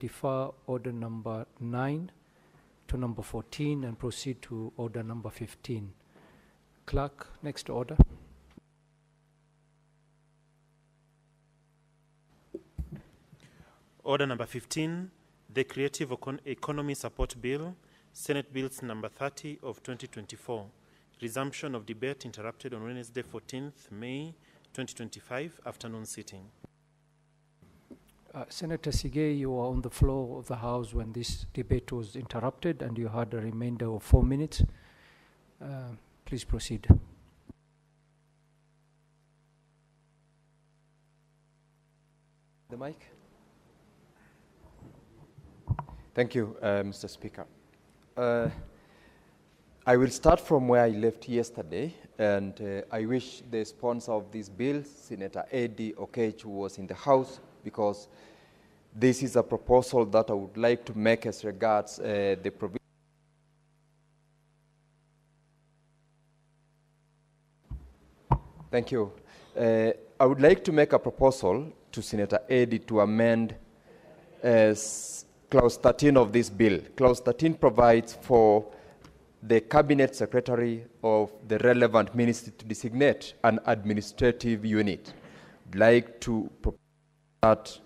defer order number 9 to number 14 and proceed to order number 15. Clerk, next order. Order number 15, the Creative Economy Support Bill, Senate Bills number 30 of 2024. Resumption of debate interrupted on Wednesday, 14th May 2025, afternoon sitting. Senator Sige, you were on the floor of the House when this debate was interrupted and you had a remainder of 4 minutes. Please proceed. The mic. Thank you, Mr. Speaker. I will start from where I left yesterday, and I wish the sponsor of this bill, Senator Eddie Okech, who was in the House, because this is a proposal that I would like to make as regards the provision. Thank you. I would like to make a proposal to Senator Eddie to amend Clause 13 of this bill. Clause 13 provides for the Cabinet Secretary of the relevant ministry to designate an administrative unit. I'd like to propose that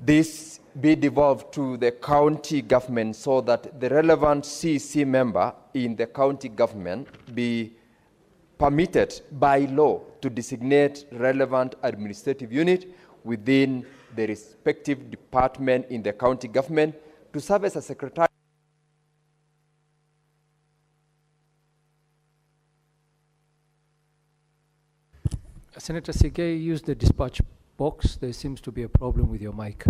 this be devolved to the county government so that the relevant CEC member in the county government be permitted by law to designate relevant administrative unit within the respective department in the county government to serve as a secretary. Senator Sige, use the dispatch box. There seems to be a problem with your mic.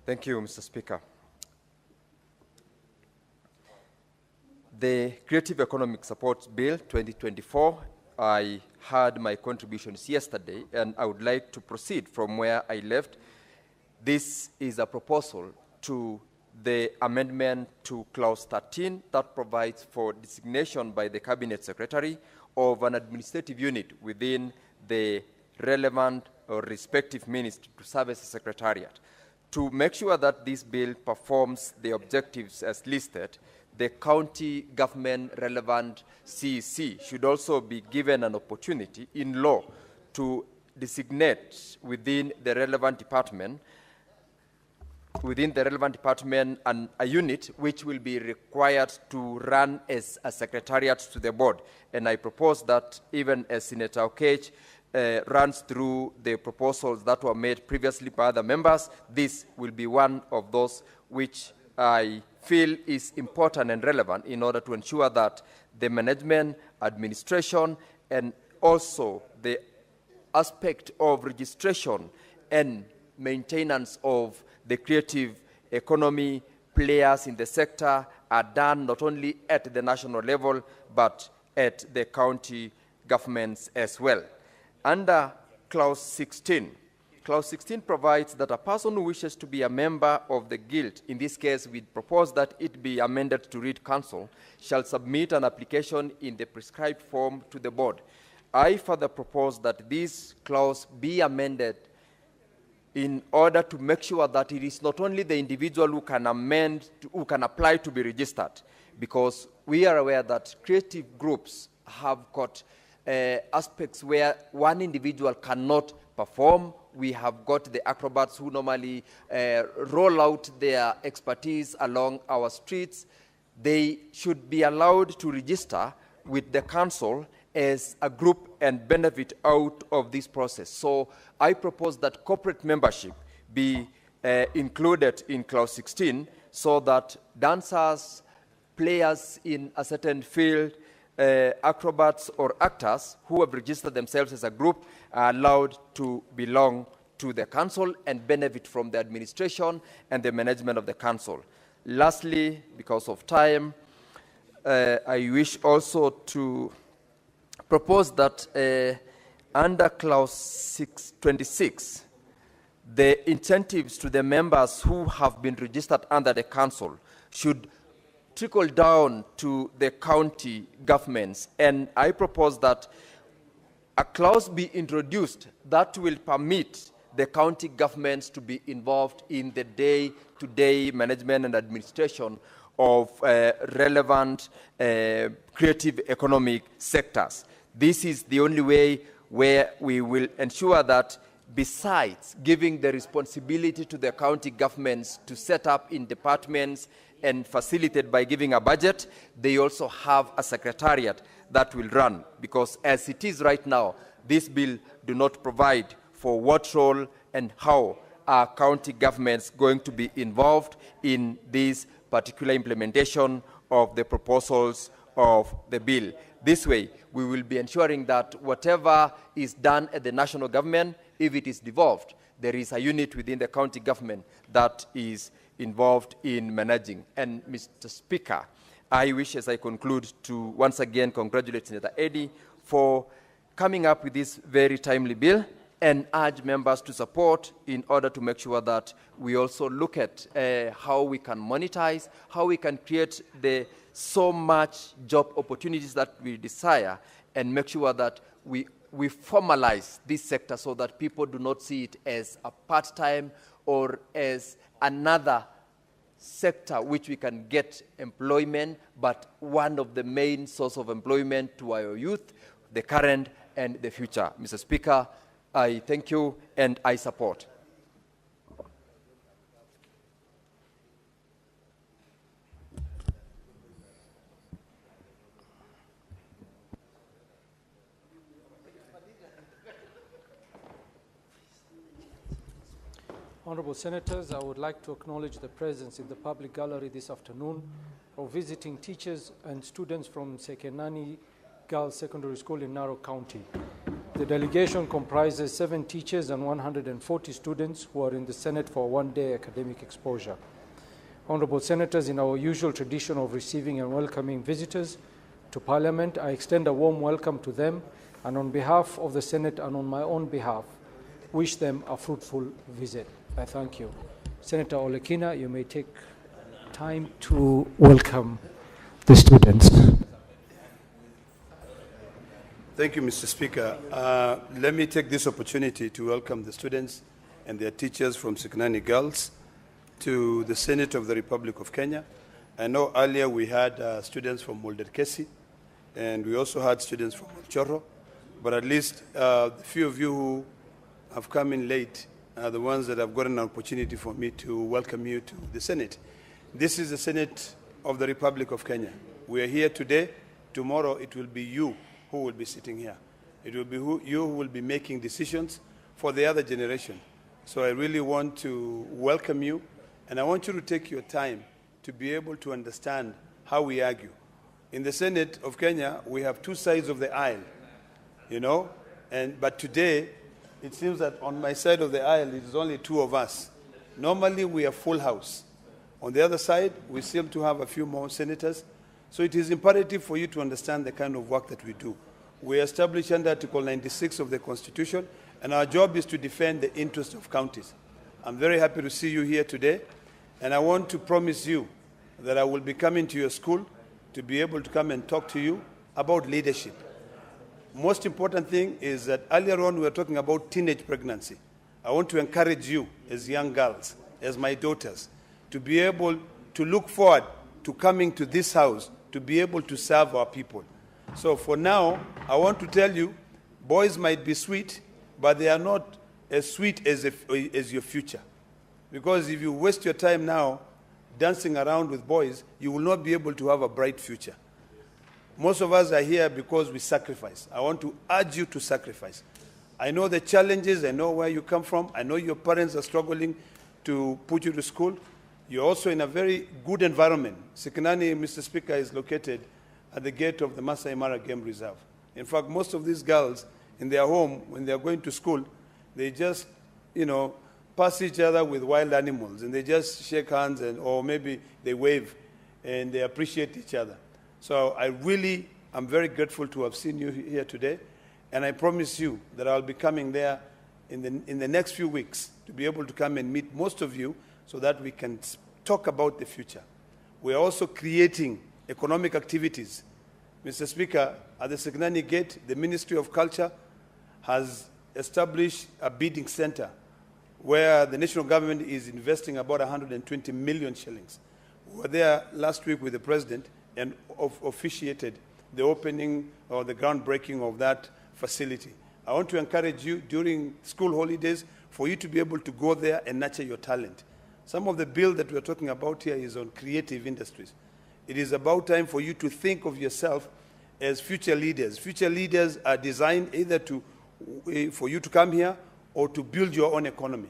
Thank you, Mr. Speaker. The Creative Economic Support Bill 2024, I had my contributions yesterday, and I would like to proceed from where I left. This is a proposal to the amendment to Clause 13 that provides for designation by the Cabinet Secretary of an administrative unit within the relevant or respective ministry to serve as a secretariat. To make sure that this bill performs the objectives as listed, the county government relevant CEC should also be given an opportunity in law to designate within the relevant department and a unit which will be required to run as a secretariat to the board. And I propose that even as Senator Okech runs through the proposals that were made previously by other members, this will be one of those which I feel is important and relevant in order to ensure that the management, administration, and also the aspect of registration and maintenance of the creative economy players in the sector are done not only at the national level, but at the county governments as well. Under Clause 16, Clause 16 provides that a person who wishes to be a member of the guild, in this case we propose that it be amended to read council, shall submit an application in the prescribed form to the board. I further propose that this clause be amended in order to make sure that it is not only the individual who can who can apply to be registered, because we are aware that creative groups have got aspects where one individual cannot perform. We have got the acrobats who normally roll out their expertise along our streets. They should be allowed to register with the council as a group and benefit out of this process. So I propose that corporate membership be included in Clause 16 so that dancers, players in a certain field, acrobats or actors who have registered themselves as a group are allowed to belong to the council and benefit from the administration and the management of the council. Lastly, because of time, I wish also to propose that under Clause 626, the incentives to the members who have been registered under the council should trickle down to the county governments. And I propose that a clause be introduced that will permit the county governments to be involved in the day-to-day management and administration of relevant creative economic sectors. This is the only way where we will ensure that besides giving the responsibility to the county governments to set up in departments and facilitate by giving a budget, they also have a secretariat that will run. Because as it is right now, this bill do not provide for what role and how are county governments going to be involved in this particular implementation of the proposals of the bill. This way, we will be ensuring that whatever is done at the national government, if it is devolved, there is a unit within the county government that is involved in managing. And Mr. Speaker, I wish, as I conclude, to once again congratulate Senator Eddy for coming up with this very timely bill and urge members to support in order to make sure that we also look at how we can monetize, how we can create the so much job opportunities that we desire, and make sure that we formalize this sector so that people do not see it as a part-time or as another sector which we can get employment, but one of the main source of employment to our youth, the current and the future. Mr. Speaker, I thank you and I support. Honorable Senators, I would like to acknowledge the presence in the public gallery this afternoon of visiting teachers and students from Sekenani Girls Secondary School in Narok County. The delegation comprises 7 teachers and 140 students who are in the Senate for a one-day academic exposure. Honorable Senators, in our usual tradition of receiving and welcoming visitors to Parliament, I extend a warm welcome to them, and on behalf of the Senate and on my own behalf, wish them a fruitful visit. I thank you. Senator Olekina, you may take time to welcome the students. Thank you, Mr. Speaker. Let me take this opportunity to welcome the students and their teachers from Sekenani Girls to the Senate of the Republic of Kenya. I know earlier we had students from Molderkesi, and we also had students from Chorro, but at least the few of you who have come in late are the ones that have gotten an opportunity for me to welcome you to the Senate. This is the Senate of the Republic of Kenya. We are here today. Tomorrow it will be you who will be sitting here. It will be you who will be making decisions for the other generation. So I really want to welcome you, and I want you to take your time to be able to understand how we argue. In the Senate of Kenya, we have 2 sides of the aisle, you know, but today, it seems that on my side of the aisle, it is only 2 of us. Normally, we are full house. On the other side, we seem to have a few more senators. So it is imperative for you to understand the kind of work that we do. We are established under Article 96 of the Constitution, and our job is to defend the interests of counties. I'm very happy to see you here today, and I want to promise you that I will be coming to your school to be able to come and talk to you about leadership. Most important thing is that earlier on we were talking about teenage pregnancy. I want to encourage you as young girls, as my daughters, to be able to look forward to coming to this house to be able to serve our people. So for now, I want to tell you, boys might be sweet, but they are not as sweet as your future. Because if you waste your time now dancing around with boys, you will not be able to have a bright future. Most of us are here because we sacrifice. I want to urge you to sacrifice. I know the challenges, I know where you come from, I know your parents are struggling to put you to school. You're also in a very good environment. Sekenani, Mr. Speaker, is located at the gate of the Masai Mara Game Reserve. In fact, most of these girls in their home, when they're going to school, they just, pass each other with wild animals, and they just shake hands, or maybe they wave, and they appreciate each other. So I really am very grateful to have seen you here today, and I promise you that I'll be coming there in the next few weeks to be able to come and meet most of you so that we can talk about the future. we are also creating economic activities. Mr. Speaker, at the Sekenani Gate, the Ministry of Culture has established a bidding center where the national government is investing about 120 million shillings. We were there last week with the President and officiated the opening or the groundbreaking of that facility. I want to encourage you during school holidays for you to be able to go there and nurture your talent. Some of the bill that we're talking about here is on creative industries. It is about time for you to think of yourself as future leaders. Future leaders are designed either for you to come here or to build your own economy.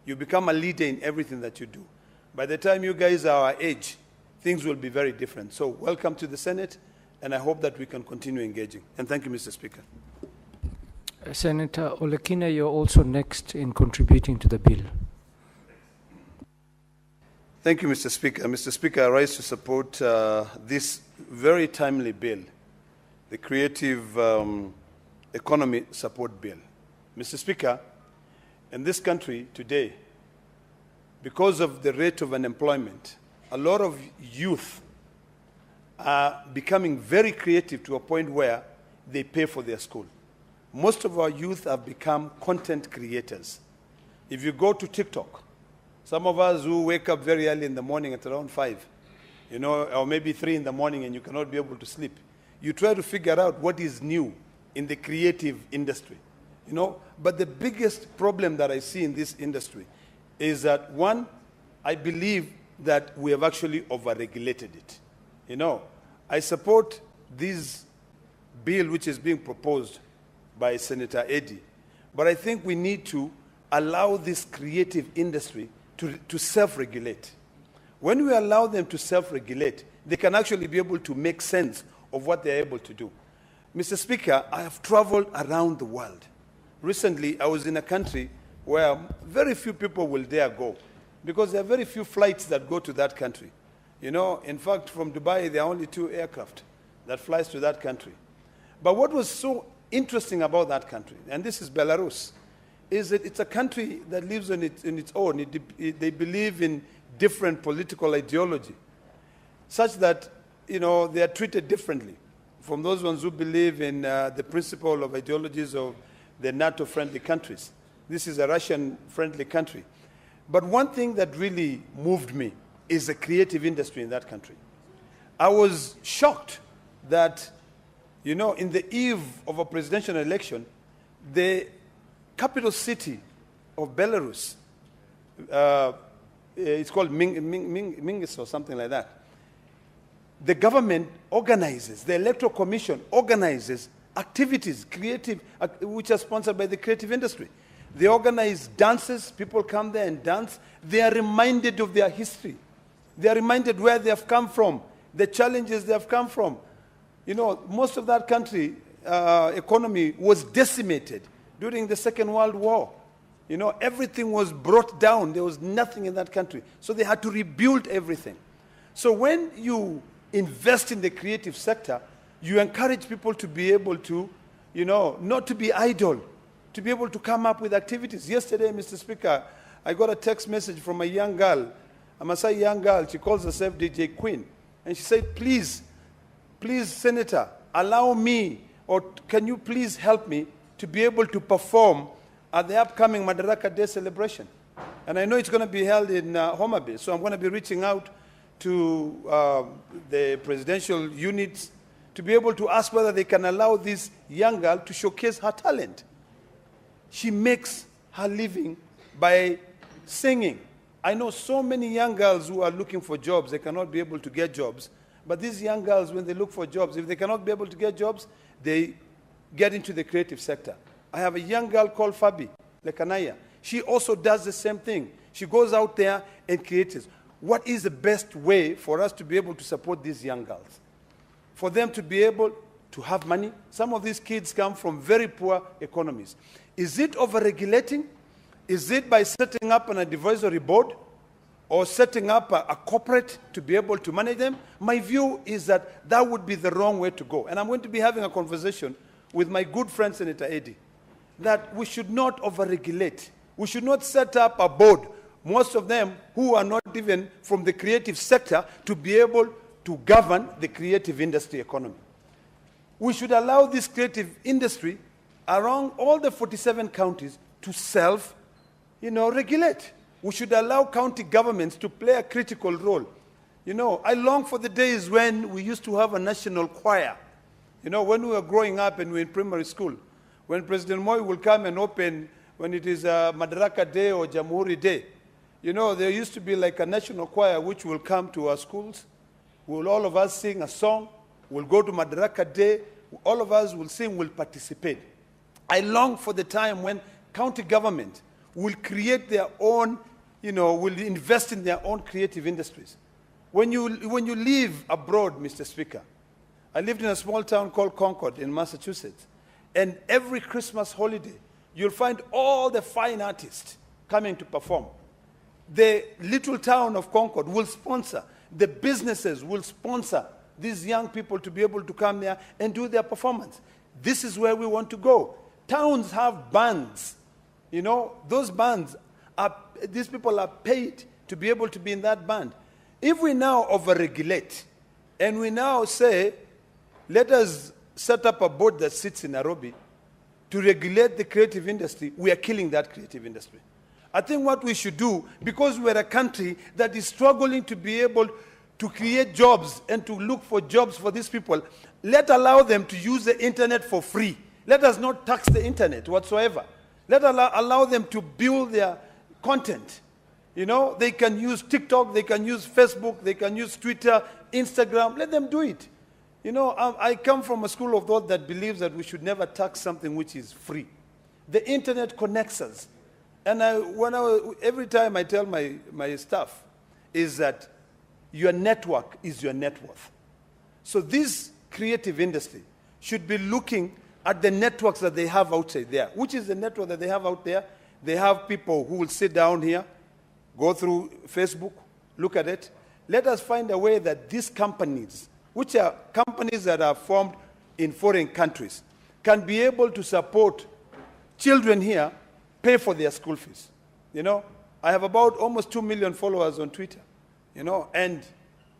You become a leader in everything that you do. By the time you guys are our age, things will be very different. So welcome to the Senate, and I hope that we can continue engaging. And thank you, Mr. Speaker. Senator Olekina, you're also next in contributing to the bill. Thank you, Mr. Speaker. Mr. Speaker, I rise to support this very timely bill, the Creative Economy Support Bill. Mr. Speaker, in this country today, because of the rate of unemployment, a lot of youth are becoming very creative to a point where they pay for their school. Most of our youth have become content creators. If you go to TikTok, some of us who wake up very early in the morning at around 5, or maybe 3 in the morning and you cannot be able to sleep, you try to figure out what is new in the creative industry. But the biggest problem that I see in this industry is that, one, I believe that we have actually overregulated it. I support this bill which is being proposed by Senator Eddy, but I think we need to allow this creative industry to self-regulate. When we allow them to self-regulate, they can actually be able to make sense of what they're able to do. Mr. Speaker, I have traveled around the world. Recently, I was in a country where very few people will dare go because there are very few flights that go to that country. In fact, from Dubai, there are only 2 aircraft that flies to that country. But what was so interesting about that country, and this is Belarus, is that it's a country that lives on its own. They believe in different political ideology, such that they are treated differently from those ones who believe in the principle of ideologies of the NATO-friendly countries. This is a Russian-friendly country. But one thing that really moved me is the creative industry in that country. I was shocked that, in the eve of a presidential election, the capital city of Belarus, it's called Minsk or something like that. The government organizes, the Electoral Commission organizes activities, creative, which are sponsored by the creative industry. They organize dances, people come there and dance. They are reminded of their history. They are reminded where they have come from, the challenges they have come from. Most of that country economy was decimated during the Second World War. Everything was brought down. There was nothing in that country. So they had to rebuild everything. So when you invest in the creative sector, you encourage people to be able to, not to be idle, to be able to come up with activities. Yesterday, Mr. Speaker, I got a text message from a young girl, a Maasai young girl. She calls herself DJ Queen. And she said, please, Senator, allow me, or can you please help me to be able to perform at the upcoming Madaraka Day celebration? And I know it's going to be held in Homa Bay, so I'm going to be reaching out to the presidential units to be able to ask whether they can allow this young girl to showcase her talent. She makes her living by singing. I know so many young girls who are looking for jobs. They cannot be able to get jobs. But these young girls, when they look for jobs, if they cannot be able to get jobs, they get into the creative sector. I have a young girl called Fabi Lekanaya. She also does the same thing. She goes out there and creates. What is the best way for us to be able to support these young girls? For them to be able to have money. Some of these kids come from very poor economies. Is it overregulating? Is it by setting up an advisory board or setting up a corporate to be able to manage them? My view is that that would be the wrong way to go. And I'm going to be having a conversation with my good friend Senator Eddy, that we should not overregulate. We should not set up a board most of them who are not even from the creative sector, to be able to govern the creative industry economy. We should allow this creative industry around all the 47 counties to self-regulate. We should allow county governments to play a critical role. I long for the days when we used to have a national choir. When we were growing up and we were in primary school, when President Moi will come and open, when it is Madaraka Day or Jamhuri Day, there used to be like a national choir which will come to our schools. We'll all of us sing a song. We'll go to Madaraka Day. All of us will sing, will participate. I long for the time when county government will create their own, will invest in their own creative industries. When you live abroad, Mr. Speaker, I lived in a small town called Concord in Massachusetts, and every Christmas holiday, you'll find all the fine artists coming to perform. The little town of Concord will sponsor, the businesses will sponsor these young people to be able to come there and do their performance. This is where we want to go. Towns have bands. Those bands, these people are paid to be able to be in that band. If we now overregulate and we now say, let us set up a board that sits in Nairobi to regulate the creative industry, we are killing that creative industry. I think what we should do, because we're a country that is struggling to be able to create jobs and to look for jobs for these people, let's allow them to use the internet for free. Let us not tax the internet whatsoever. Let allow them to build their content. They can use TikTok, they can use Facebook, they can use Twitter, Instagram. Let them do it. I come from a school of thought that believes that we should never tax something which is free. The internet connects us. And every time I tell my staff is that your network is your net worth. So this creative industry should be looking at the networks that they have outside there. Which is the network that they have out there? They have people who will sit down here, go through Facebook, look at it. Let us find a way that these companies, which are companies that are formed in foreign countries, can be able to support children here, pay for their school fees. I have about almost 2 million followers on Twitter, and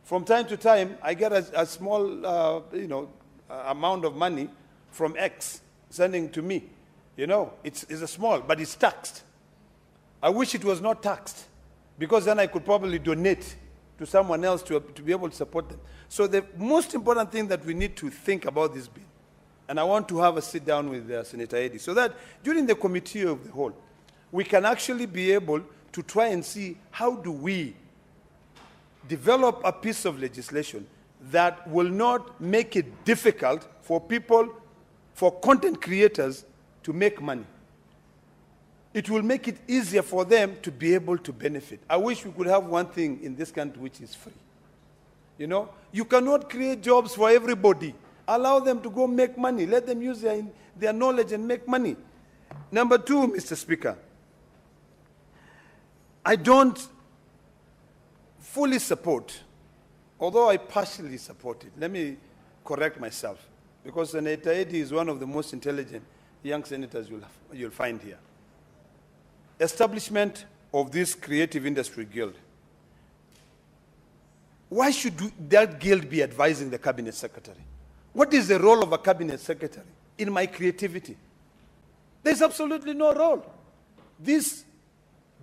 from time to time, I get a small, amount of money from X sending to me. It's a small, but it's taxed. I wish it was not taxed, because then I could probably donate to someone else to be able to support them. So the most important thing that we need to think about this bill, and I want to have a sit down with Senator Eddy, so that during the committee of the whole, we can actually be able to try and see how do we develop a piece of legislation that will not make it difficult for people, for content creators to make money. It will make it easier for them to be able to benefit. I wish we could have one thing in this country which is free. You cannot create jobs for everybody. Allow them to go make money. Let them use their knowledge and make money. Number two, Mr. Speaker, I don't fully support, although I partially support it. Let me correct myself, because Senator Eddy is one of the most intelligent young senators you'll find here. Establishment of this creative industry guild. Why should that guild be advising the cabinet secretary? What is the role of a cabinet secretary in my creativity? There's absolutely no role. This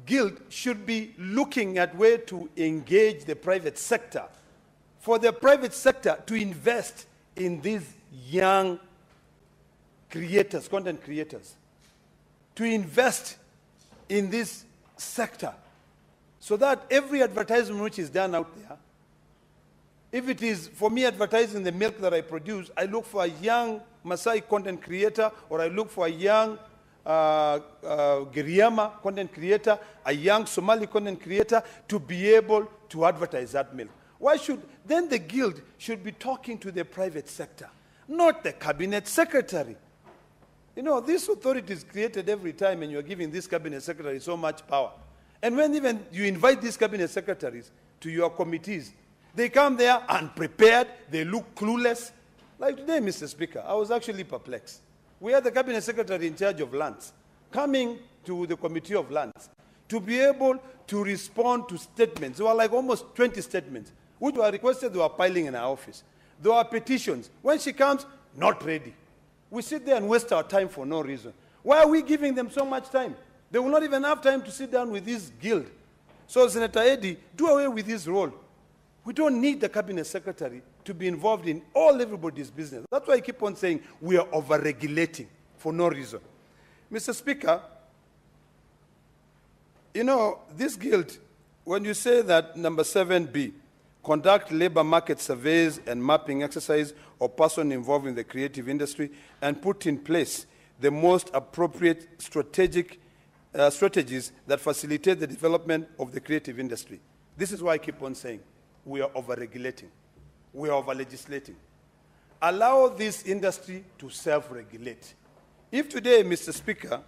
guild should be looking at where to engage the private sector, for the private sector to invest in these young creators, content creators, to invest in this sector, so that every advertisement which is done out there, if it is for me advertising the milk that I produce, I look for a young Maasai content creator, or I look for a young Giriama content creator, a young Somali content creator, to be able to advertise that milk. Why should, then the guild should be talking to the private sector, not the cabinet secretary. This authority is created every time, and you're giving this cabinet secretary so much power. And when even you invite these cabinet secretaries to your committees, they come there unprepared, they look clueless. Like today, Mr. Speaker, I was actually perplexed. We had the cabinet secretary in charge of lands coming to the committee of lands to be able to respond to statements. There were like almost 20 statements, which were requested, they were piling in our office. There were petitions. When she comes, not ready. We sit there and waste our time for no reason. Why are we giving them so much time? They will not even have time to sit down with this guild. So Senator Eddy, do away with his role. We don't need the cabinet secretary to be involved in everybody's business. That's why I keep on saying we are over-regulating for no reason. Mr. Speaker, you know, this guild, when you say that number 7B, conduct labor market surveys and mapping exercise of persons involved in the creative industry and put in place the most appropriate strategies that facilitate the development of the creative industry. This is why I keep on saying we are over-regulating. We are over-legislating. Allow this industry to self-regulate. If today, Mr. Speaker,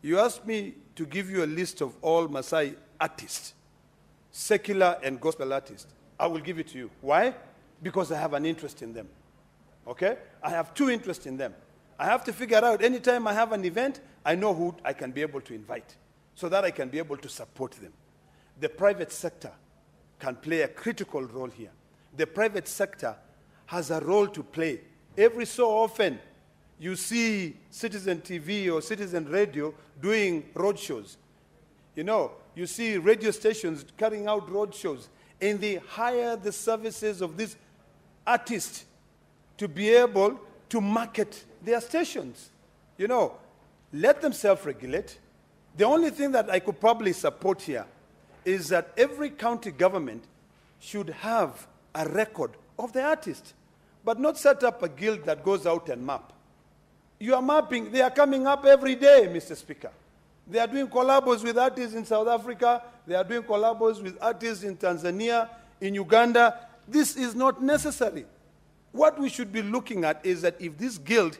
you ask me to give you a list of all Maasai artists, secular and gospel artists, I will give it to you. Why? Because I have an interest in them. Okay? I have two interests in them. I have to figure out anytime I have an event, I know who I can be able to invite so that I can be able to support them. The private sector can play a critical role here. The private sector has a role to play. Every so often, you see Citizen TV or Citizen Radio doing road shows. You know, you see radio stations carrying out road shows, and they hire the services of these artists to be able to market their stations. You know, let them self-regulate. The only thing that I could probably support here is that every county government should have a record of the artist, but not set up a guild that goes out and map. You are mapping, they are coming up every day, Mr. Speaker. They are doing collabos with artists in South Africa. They are doing collabos with artists in Tanzania, in Uganda. This is not necessary. What we should be looking at is that if this guild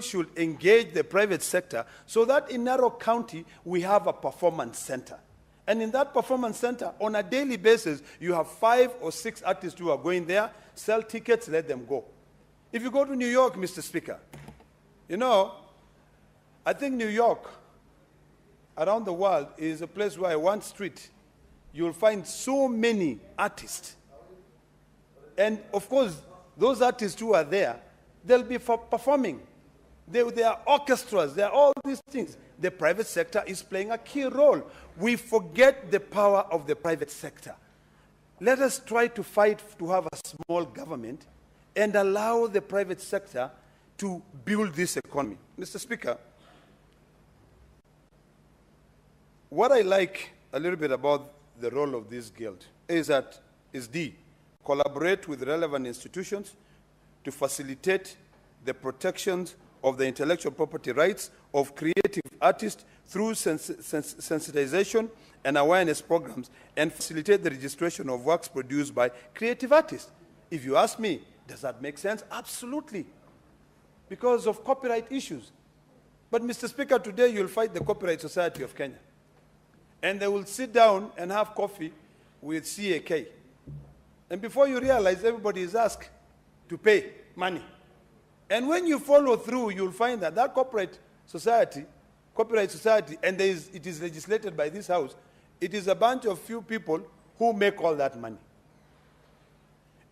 should engage the private sector so that in Narok County we have a performance center. And in that performance center, on a daily basis, you have 5 or 6 artists who are going there, sell tickets, let them go. If you go to New York, Mr. Speaker, you know, I think New York, around the world, is a place where one street, you'll find so many artists. And of course, those artists who are there, they'll be performing. There are orchestras, there are all these things. The private sector is playing a key role. We forget the power of the private sector. Let us try to fight to have a small government and allow the private sector to build this economy. Mr. Speaker, what I like a little bit about the role of this guild is D, collaborate with relevant institutions to facilitate the protections of the intellectual property rights of creative artists through sensitization and awareness programs and facilitate the registration of works produced by creative artists. If you ask me, does that make sense? Absolutely. Because of copyright issues. But Mr. Speaker, today you'll find the Copyright Society of Kenya. And they will sit down and have coffee with CAK. And before you realize, everybody is asked to pay money. And when you follow through, you'll find that that copyright society, and it is legislated by this house, it is a bunch of few people who make all that money.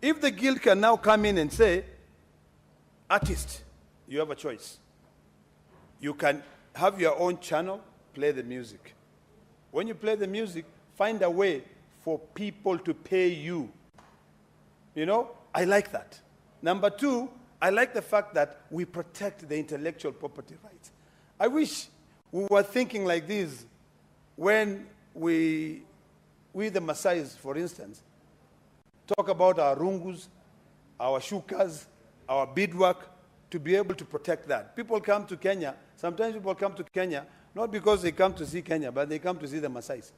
If the guild can now come in and say, artist, you have a choice. You can have your own channel, play the music. When you play the music, find a way for people to pay you. You know, I like that. Number 2, I like the fact that we protect the intellectual property rights. I wish we were thinking like this when we the Maasais, for instance, talk about our rungus, our shukas, our beadwork, to be able to protect that. People come to Kenya, sometimes people come to Kenya, not because they come to see Kenya, but they come to see the Maasais.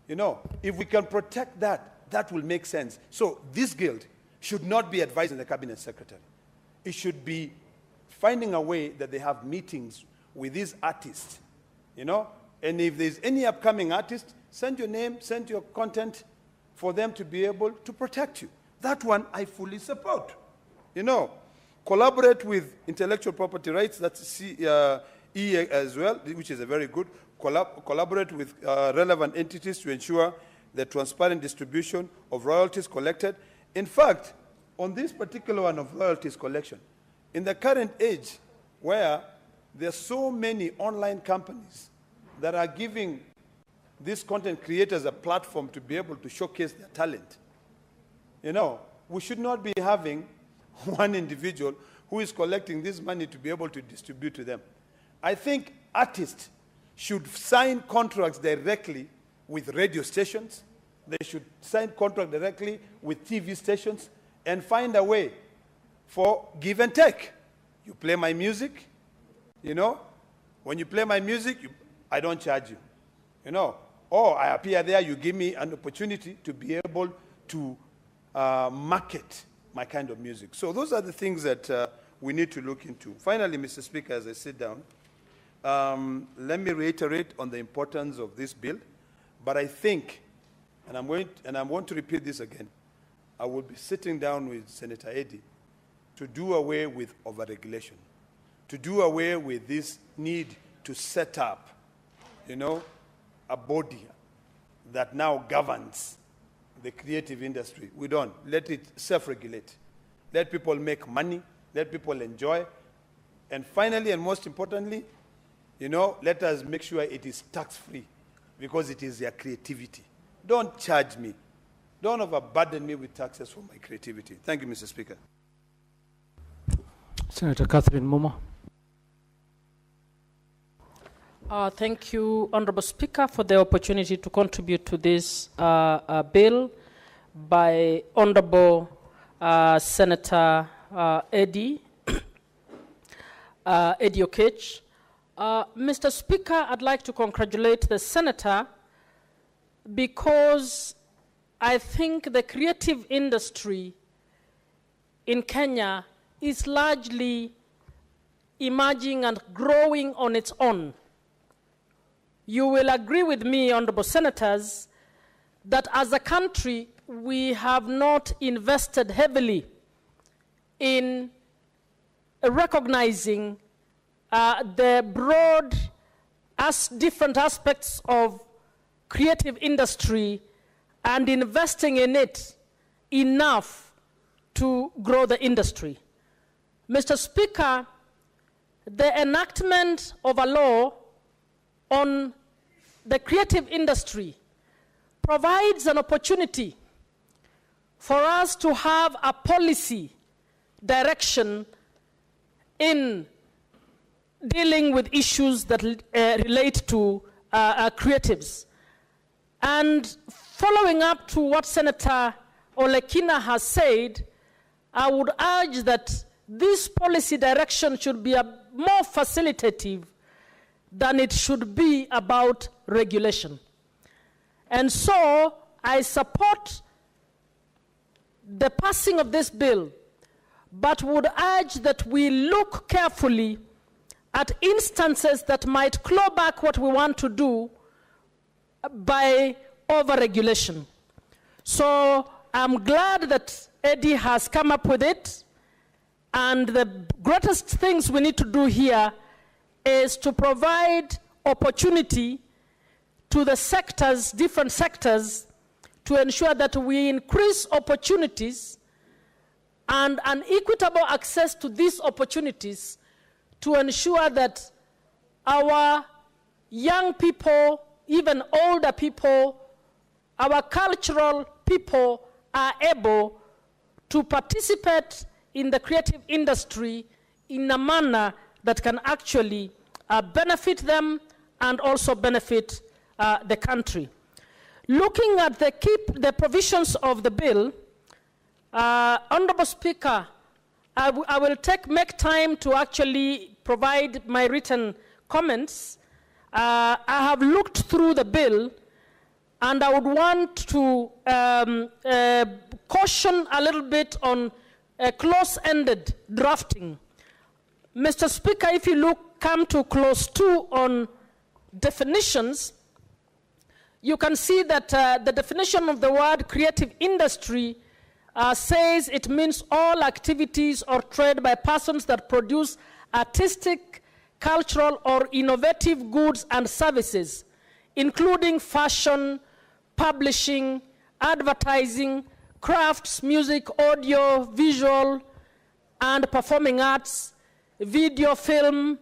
You know, if we can protect that, that will make sense. So this guild should not be advising the cabinet secretary. It should be finding a way that they have meetings with these artists, you know, and if there's any upcoming artist, send your name, send your content for them to be able to protect you. That one I fully support. You know, collaborate with intellectual property rights, that's as well, which is a very good. Collaborate with relevant entities to ensure the transparent distribution of royalties collected. In fact, on this particular one of royalties collection, in the current age where there are so many online companies that are giving these content creators a platform to be able to showcase their talent, you know, we should not be having one individual who is collecting this money to be able to distribute to them. I think artists should sign contracts directly with radio stations. They should sign contracts directly with TV stations and find a way for give and take. You play my music, you know. When you play my music, I don't charge you, you know. Or I appear there, you give me an opportunity to be able to market my kind of music. So those are the things that we need to look into. Finally, Mr. Speaker, as I sit down, let me reiterate on the importance of this bill. But I think, and I want to repeat this again, I will be sitting down with Senator Eddy to do away with overregulation, to do away with this need to set up, you know, a body that now governs the creative industry. We don't. Let it self-regulate. Let people make money. Let people enjoy. And finally, and most importantly, you know, let us make sure it is tax-free because it is their creativity. Don't charge me. Don't overburden me with taxes for my creativity. Thank you, Mr. Speaker. Senator Catherine Muma. Thank you, Honorable Speaker, for the opportunity to contribute to this bill by Honorable Senator Eddy Okech. Mr. Speaker, I'd like to congratulate the Senator because I think the creative industry in Kenya is largely emerging and growing on its own. You will agree with me, Honorable Senators, that as a country, we have not invested heavily in recognizing the broad different aspects of creative industry and investing in it enough to grow the industry. Mr. Speaker, the enactment of a law on the creative industry provides an opportunity for us to have a policy direction in dealing with issues that relate to creatives. And following up to what Senator Olekina has said, I would urge that this policy direction should be more facilitative than it should be about regulation. And so I support the passing of this bill, but would urge that we look carefully at instances that might claw back what we want to do by over-regulation. So I'm glad that Eddy has come up with it, and the greatest things we need to do here is to provide opportunity to the sectors, different sectors, to ensure that we increase opportunities and an equitable access to these opportunities to ensure that our young people, even older people, our cultural people are able to participate in the creative industry in a manner that can actually benefit them and also benefit the country. Looking at the provisions of the bill, Honorable Speaker, I will make time to actually provide my written comments. I have looked through the bill, and I would want to caution a little bit on close-ended drafting. Mr. Speaker, if you come to clause 2 on definitions, you can see that the definition of the word creative industry says it means all activities or trade by persons that produce artistic, cultural, or innovative goods and services, including fashion, publishing, advertising, crafts, music, audio, visual, and performing arts, video, film,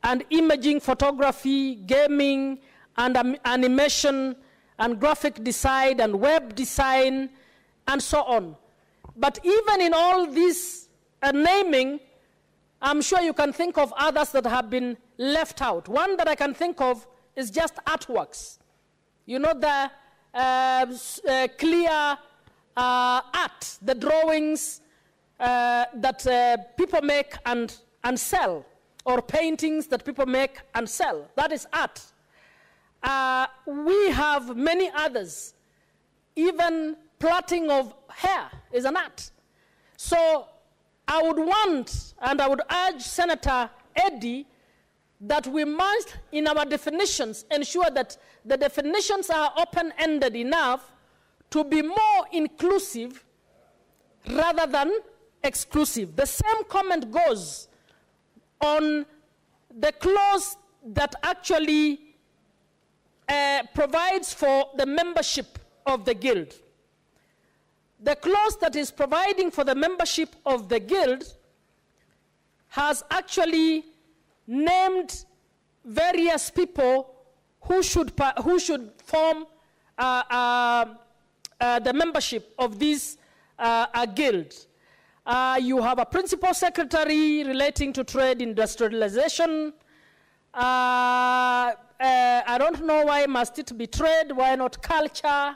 and imaging, photography, gaming, and animation, and graphic design, and web design, and so on. But even in all this naming, I'm sure you can think of others that have been left out. One that I can think of is just artworks. You know, the clear art, the drawings that people make and sell, or paintings that people make and sell. That is art. We have many others. Even plaiting of hair is an art. So I would want, and I would urge Senator Eddy, that we must, in our definitions, ensure that the definitions are open-ended enough to be more inclusive rather than exclusive. The same comment goes on the clause that actually provides for the membership of the guild. The clause that is providing for the membership of the guild has actually named various people who should form the membership of this guild. You have a principal secretary relating to trade industrialization. I don't know why must it be trade, why not culture?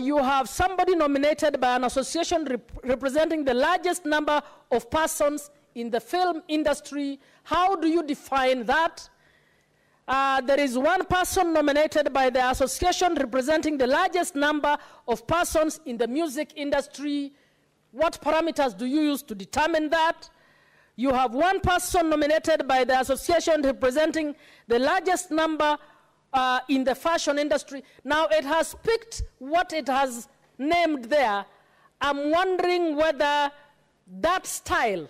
You have somebody nominated by an association representing the largest number of persons in the film industry. How do you define that? There is one person nominated by the association representing the largest number of persons in the music industry. What parameters do you use to determine that? You have one person nominated by the association representing the largest number in the fashion industry. Now it has picked what it has named there. I'm wondering whether that style,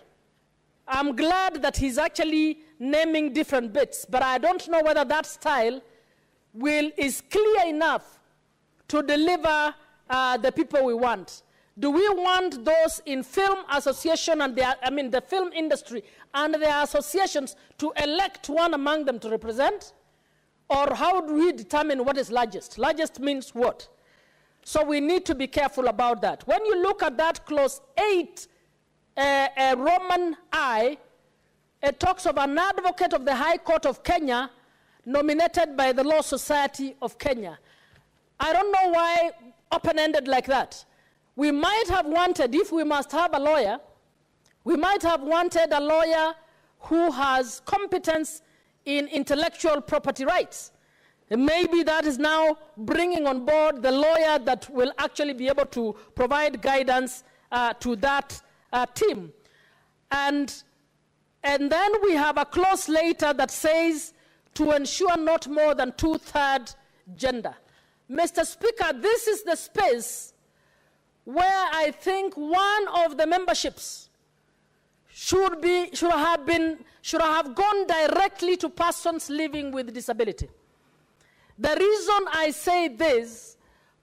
I'm glad that he's actually naming different bits, but I don't know whether that style is clear enough to deliver the people we want. Do we want those in film association and the film industry and their associations to elect one among them to represent? Or how do we determine what is largest? Largest means what? So we need to be careful about that. When you look at that clause 8, Roman I, it talks of an advocate of the High Court of Kenya nominated by the Law Society of Kenya. I don't know why open-ended like that. We might have wanted, if we must have a lawyer, we might have wanted a lawyer who has competence in intellectual property rights. And maybe that is now bringing on board the lawyer that will actually be able to provide guidance to that team. And then we have a clause later that says to ensure not more than 2/3 gender. Mr. Speaker, this is the space where I think one of the memberships should have gone directly to persons living with disability. The reason I say this,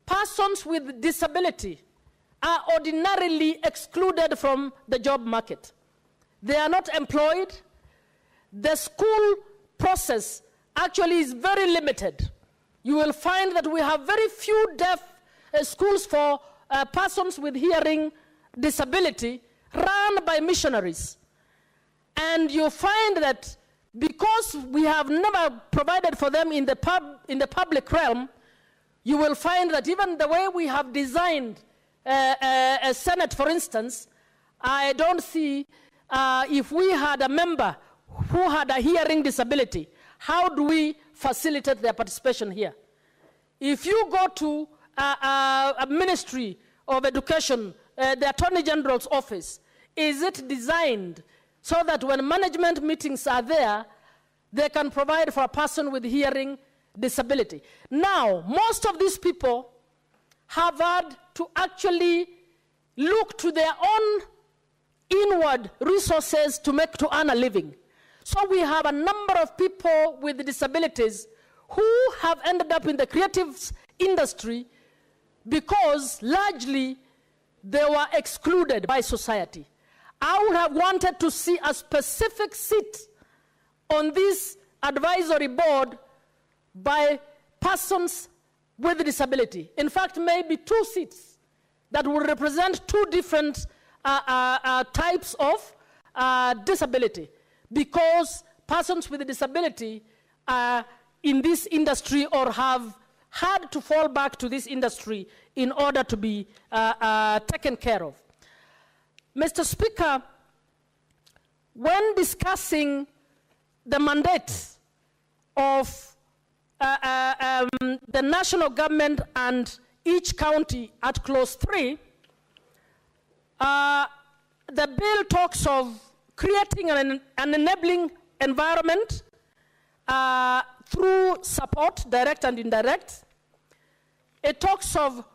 persons with disability are ordinarily excluded from the job market. They are not employed. The school process actually is very limited. You will find that we have very few deaf schools for persons with hearing disability run by missionaries. And you find that because we have never provided for them in the public realm, you will find that even the way we have designed a Senate, for instance, I don't see if we had a member who had a hearing disability, how do we facilitate their participation here? If you go to a Ministry of Education, the Attorney General's office, is it designed so that when management meetings are there, they can provide for a person with hearing disability? Now, most of these people have had to actually look to their own inward resources to earn a living. So we have a number of people with disabilities who have ended up in the creative industry because largely they were excluded by society. I would have wanted to see a specific seat on this advisory board by persons with disability. In fact, maybe 2 seats that would represent 2 different types of disability, because persons with disability are in this industry or have had to fall back to this industry in order to be taken care of. Mr. Speaker, when discussing the mandate of the national government and each county at clause 3, the bill talks of creating an enabling environment through support, direct and indirect. It talks of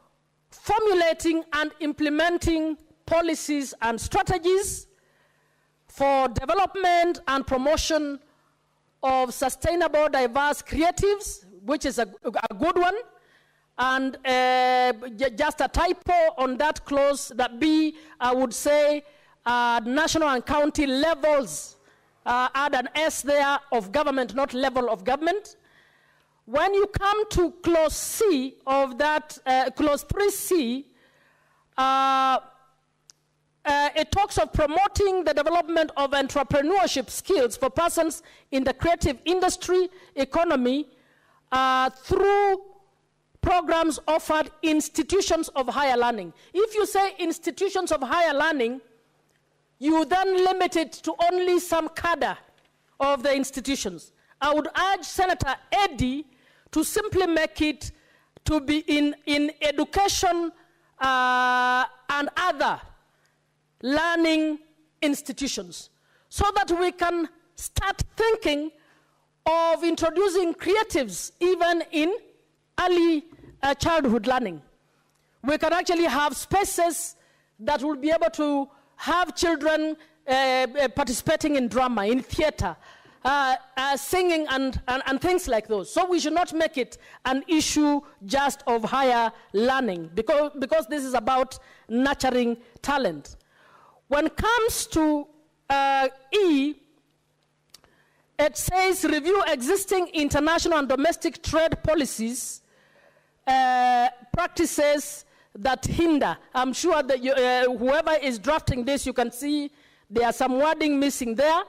formulating and implementing policies and strategies for development and promotion of sustainable, diverse creatives, which is a good one. And just a typo on that clause, that B, I would say national and county levels, add an S there of government, not level of government. When you come to clause C of that, clause 3C, it talks of promoting the development of entrepreneurship skills for persons in the creative industry economy through programs offered institutions of higher learning. If you say institutions of higher learning, you then limit it to only some cadre of the institutions. I would urge Senator Eddy to simply make it to be in education and other learning institutions, so that we can start thinking of introducing creatives even in early childhood learning. We can actually have spaces that will be able to have children participating in drama, in theater, singing and things like those. So we should not make it an issue just of higher learning, because this is about nurturing talent. When it comes to E, it says review existing international and domestic trade policies, practices that hinder. I'm sure that whoever is drafting this, you can see there are some wording missing there.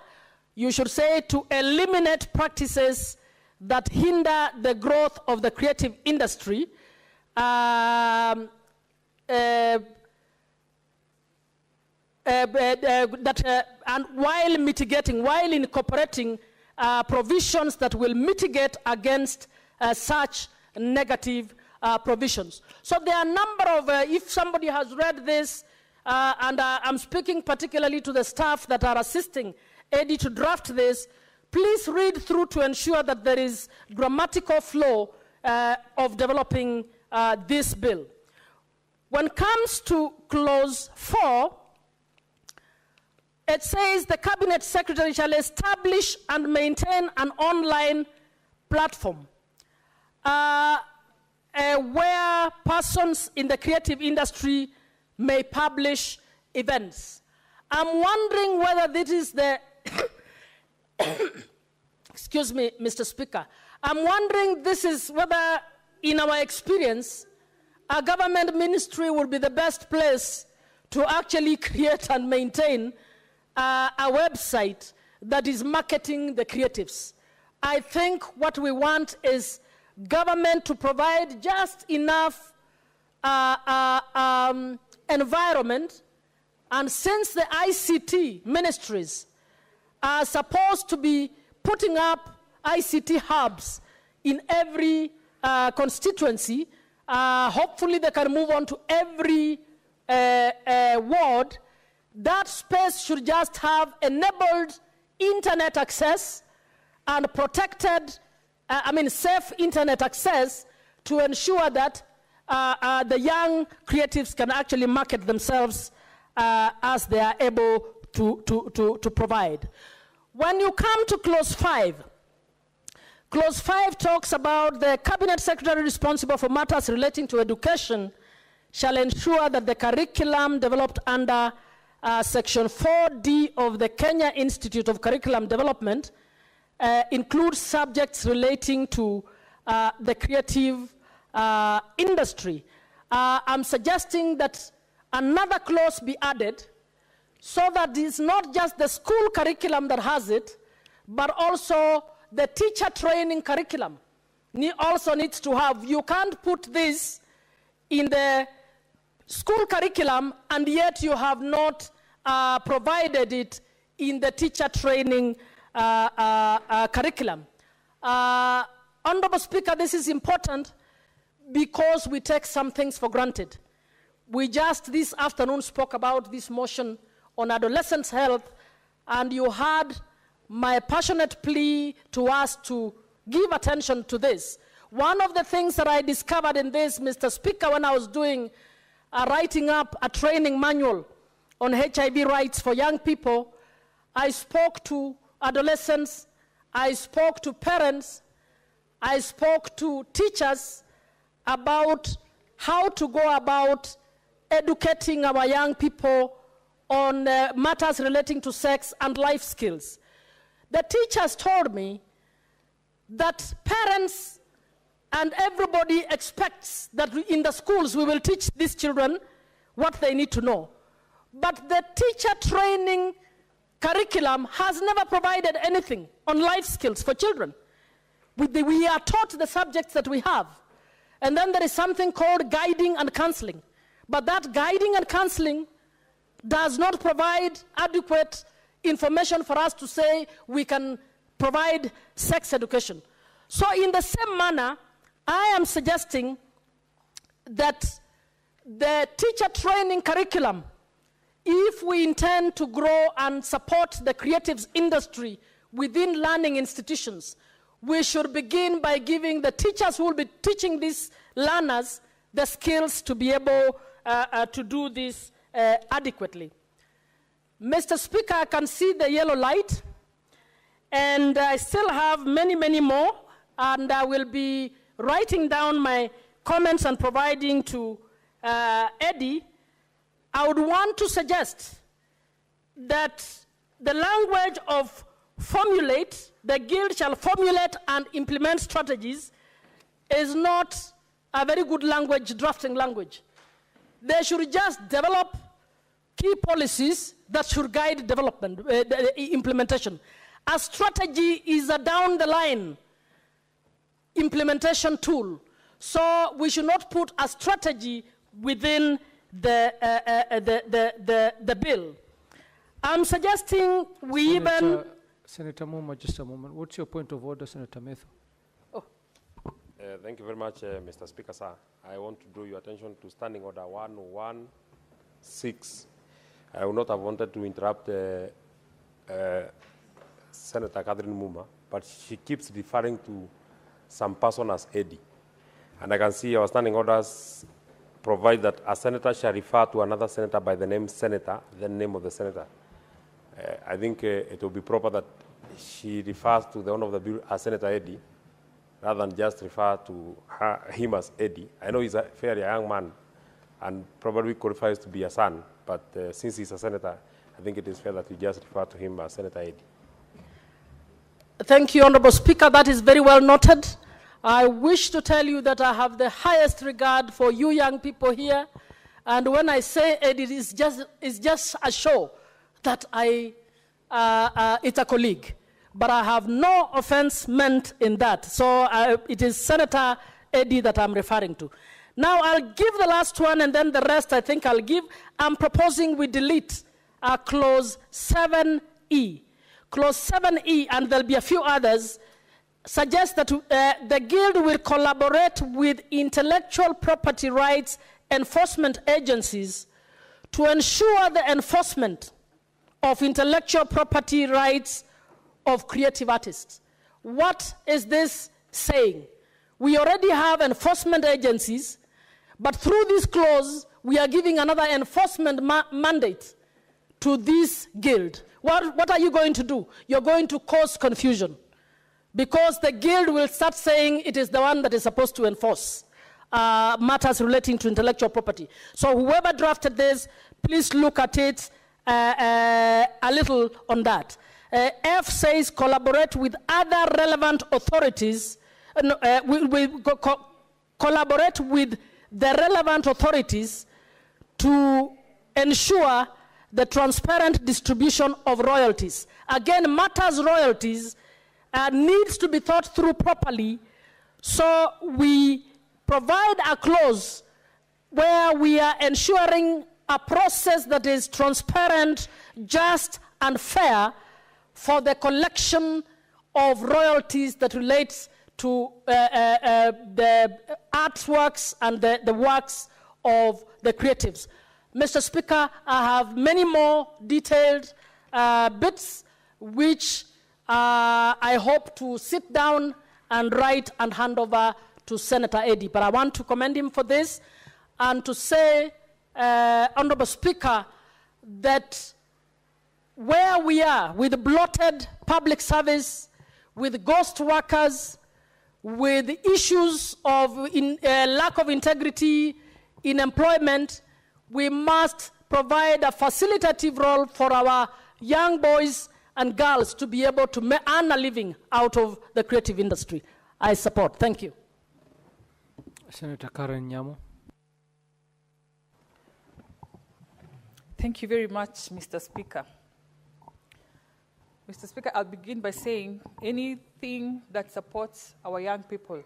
You should say to eliminate practices that hinder the growth of the creative industry, and while incorporating provisions that will mitigate against such negative provisions. So there are a number of, if somebody has read this, and I'm speaking particularly to the staff that are assisting Eddie to draft this, please read through to ensure that there is grammatical flow of developing this bill. When it comes to clause 4, it says the Cabinet Secretary shall establish and maintain an online platform where persons in the creative industry may publish events. I'm wondering whether this is the, excuse me, Mr. Speaker, I'm wondering this is whether, in our experience, a government ministry would be the best place to actually create and maintain a website that is marketing the creatives. I think what we want is government to provide just enough environment, and since the ICT ministries are supposed to be putting up ICT hubs in every constituency, hopefully they can move on to every ward. That space should just have enabled internet access and protected, safe internet access to ensure that the young creatives can actually market themselves as they are able to provide. When you come to clause 5 talks about the cabinet secretary responsible for matters relating to education shall ensure that the curriculum developed under section 4D of the Kenya Institute of Curriculum Development includes subjects relating to the creative industry. I'm suggesting that another clause be added so that it's not just the school curriculum that has it, but also the teacher training curriculum also needs to have. You can't put this in the school curriculum and yet you have not provided it in the teacher training curriculum. Honorable Speaker, this is important because we take some things for granted. We just this afternoon spoke about this motion on adolescents' health, and you heard my passionate plea to us to give attention to this. One of the things that I discovered in this, Mr. Speaker, when I was writing up a training manual on HIV rights for young people, I spoke to adolescents, I spoke to parents, I spoke to teachers about how to go about educating our young people on matters relating to sex and life skills. The teachers told me that parents and everybody expects that in the schools we will teach these children what they need to know. But the teacher training curriculum has never provided anything on life skills for children. We are taught the subjects that we have. And then there is something called guiding and counseling. But that guiding and counseling does not provide adequate information for us to say we can provide sex education. So in the same manner, I am suggesting that the teacher training curriculum, if we intend to grow and support the creative industry within learning institutions, we should begin by giving the teachers who will be teaching these learners the skills to be able to do this adequately. Mr. Speaker, I can see the yellow light, and I still have many, many more, and I will be writing down my comments and providing to Eddie. I would want to suggest that the language of formulate, the guild shall formulate and implement strategies, is not a very good language, drafting language. They should just develop key policies that should guide development, implementation. A strategy is a down the line implementation tool. So we should not put a strategy within the bill. I'm suggesting we Senator Muma, just a moment. What's your point of order, Senator Metho? Thank you very much, Mr. Speaker, sir. I want to draw your attention to Standing Order 116. I would not have wanted to interrupt Senator Catherine Muma, but she keeps referring to some person as Eddie. And I can see our standing orders provide that a senator shall refer to another senator by the name senator, the name of the senator. I think it will be proper that she refers to the owner of the bill as Senator Eddie, rather than just refer to him as Eddie. I know he's a fairly young man and probably qualifies to be a son, but since he's a senator, I think it is fair that we just refer to him as Senator Eddie. Thank you, Honorable Speaker. That is very well noted. I wish to tell you that I have the highest regard for you young people here. And when I say Eddie, it's just a show that it's a colleague. But I have no offense meant in that. So it is Senator Eddie that I'm referring to. Now I'll give the last one, and then the rest I think I'll give. I'm proposing we delete clause 7E. Clause 7E, and there'll be a few others, suggests that the Guild will collaborate with intellectual property rights enforcement agencies to ensure the enforcement of intellectual property rights of creative artists. What is this saying? We already have enforcement agencies, but through this clause, we are giving another enforcement mandate to this Guild. what are you going to do? You're going to cause confusion, because the guild will start saying it is the one that is supposed to enforce matters relating to intellectual property. So whoever drafted this, please look at it a little on that. F says collaborate with other relevant authorities, collaborate with the relevant authorities to ensure the transparent distribution of royalties. Again, matters royalties needs to be thought through properly, so we provide a clause where we are ensuring a process that is transparent, just, and fair for the collection of royalties that relates to the artworks and the works of the creatives. Mr. Speaker, I have many more detailed bits which I hope to sit down and write and hand over to Senator Eddy. But I want to commend him for this and to say, Honorable Speaker, that where we are with bloated public service, with ghost workers, with issues of lack of integrity in employment, we must provide a facilitative role for our young boys and girls to be able to earn a living out of the creative industry. I support. Thank you. Senator Karen Nyamu. Thank you very much, Mr. Speaker. Mr. Speaker, I'll begin by saying anything that supports our young people,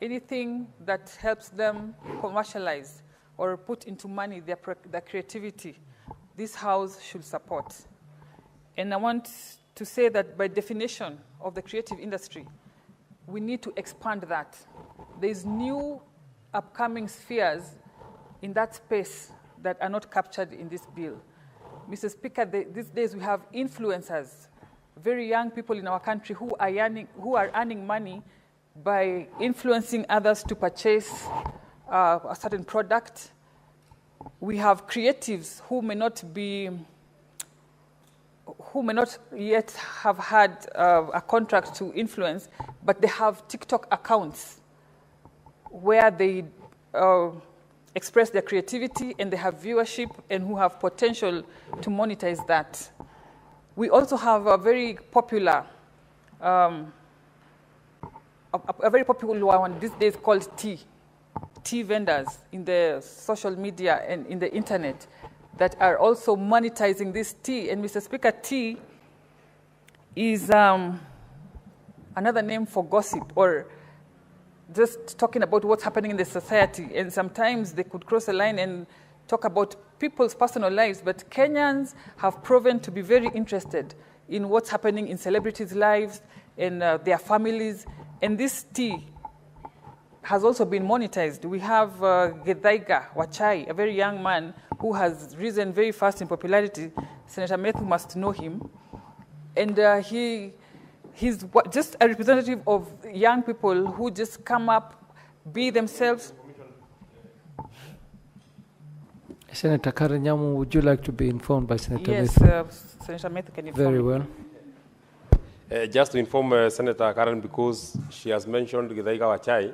anything that helps them commercialize or put into money their creativity, this House should support. And I want to say that by definition of the creative industry, we need to expand that. There's new upcoming spheres in that space that are not captured in this bill. Mr. Speaker, these days we have influencers, very young people in our country who are earning money by influencing others to purchase a certain product. We have creatives who may not yet have had a contract to influence, but they have TikTok accounts where they express their creativity and they have viewership and who have potential to monetize that. We also have a very popular one these days called tea vendors in the social media and in the internet that are also monetizing this tea. And Mr. Speaker, tea is another name for gossip or just talking about what's happening in the society. And sometimes they could cross a line and talk about people's personal lives, but Kenyans have proven to be very interested in what's happening in celebrities' lives and their families. And this tea has also been monetized. We have Githaiga Wachai, a very young man who has risen very fast in popularity. Senator Methu must know him. And he's just a representative of young people who just come up, be themselves. Senator Karen Nyamu, would you like to be informed by Senator Methu? Yes, Senator Methu can inform Very well. Just to inform Senator Karen, because she has mentioned Githaiga Wachai,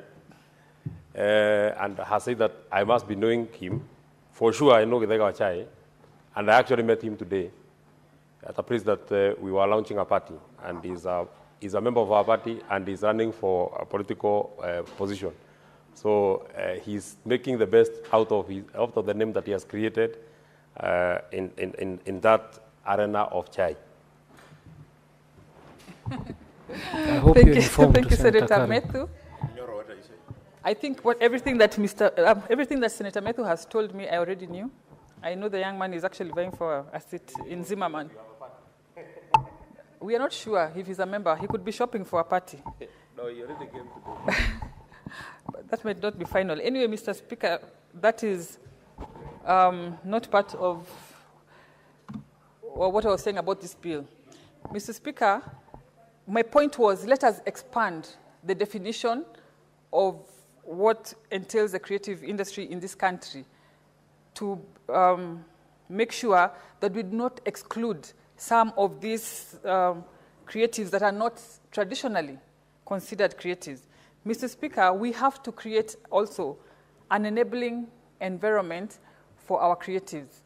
and has said that I must be knowing him. For sure, I know Githaiga Wachai, and I actually met him today at a place that we were launching a party, and he's a member of our party, and he's running for a political position. So he's making the best out of the name that he has created in that arena of chai. I hope you're informed. Thank you, Senator Methu. I think everything that Senator Methu has told me, I already knew. I know the young man is actually vying for a seat in Zimmerman. We are not sure if he's a member. He could be shopping for a party. No, he already came today. But that might not be final. Anyway, Mr. Speaker, that is not part of what I was saying about this bill. Mr. Speaker, my point was, let us expand the definition of what entails the creative industry in this country to make sure that we do not exclude some of these creatives that are not traditionally considered creatives. Mr. Speaker, we have to create also an enabling environment for our creatives.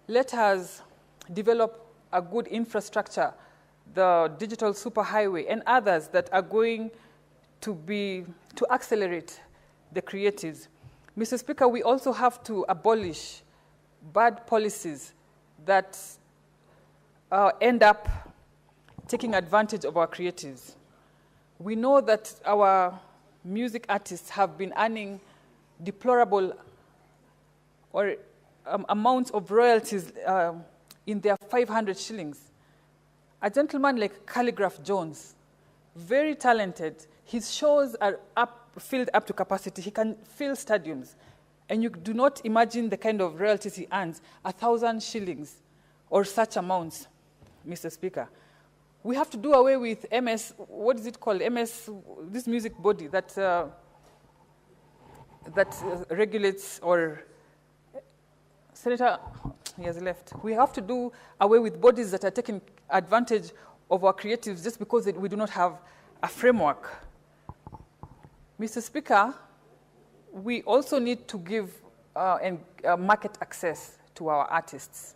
Let us develop a good infrastructure, the digital superhighway and others that are going to accelerate the creatives. Mr. Speaker, we also have to abolish bad policies that end up taking advantage of our creatives. We know that our music artists have been earning deplorable or amounts of royalties in their 500 shillings. A gentleman like Calligraph Jones, very talented, his shows are filled up to capacity. He can fill stadiums. And you do not imagine the kind of royalties he earns, 1,000 shillings or such amounts, Mr. Speaker. We have to do away with MS, what is it called? MS, this music body that regulates, or Senator, he has left. We have to do away with bodies that are taking advantage of our creatives just because we do not have a framework. Mr. Speaker, we also need to give market access to our artists.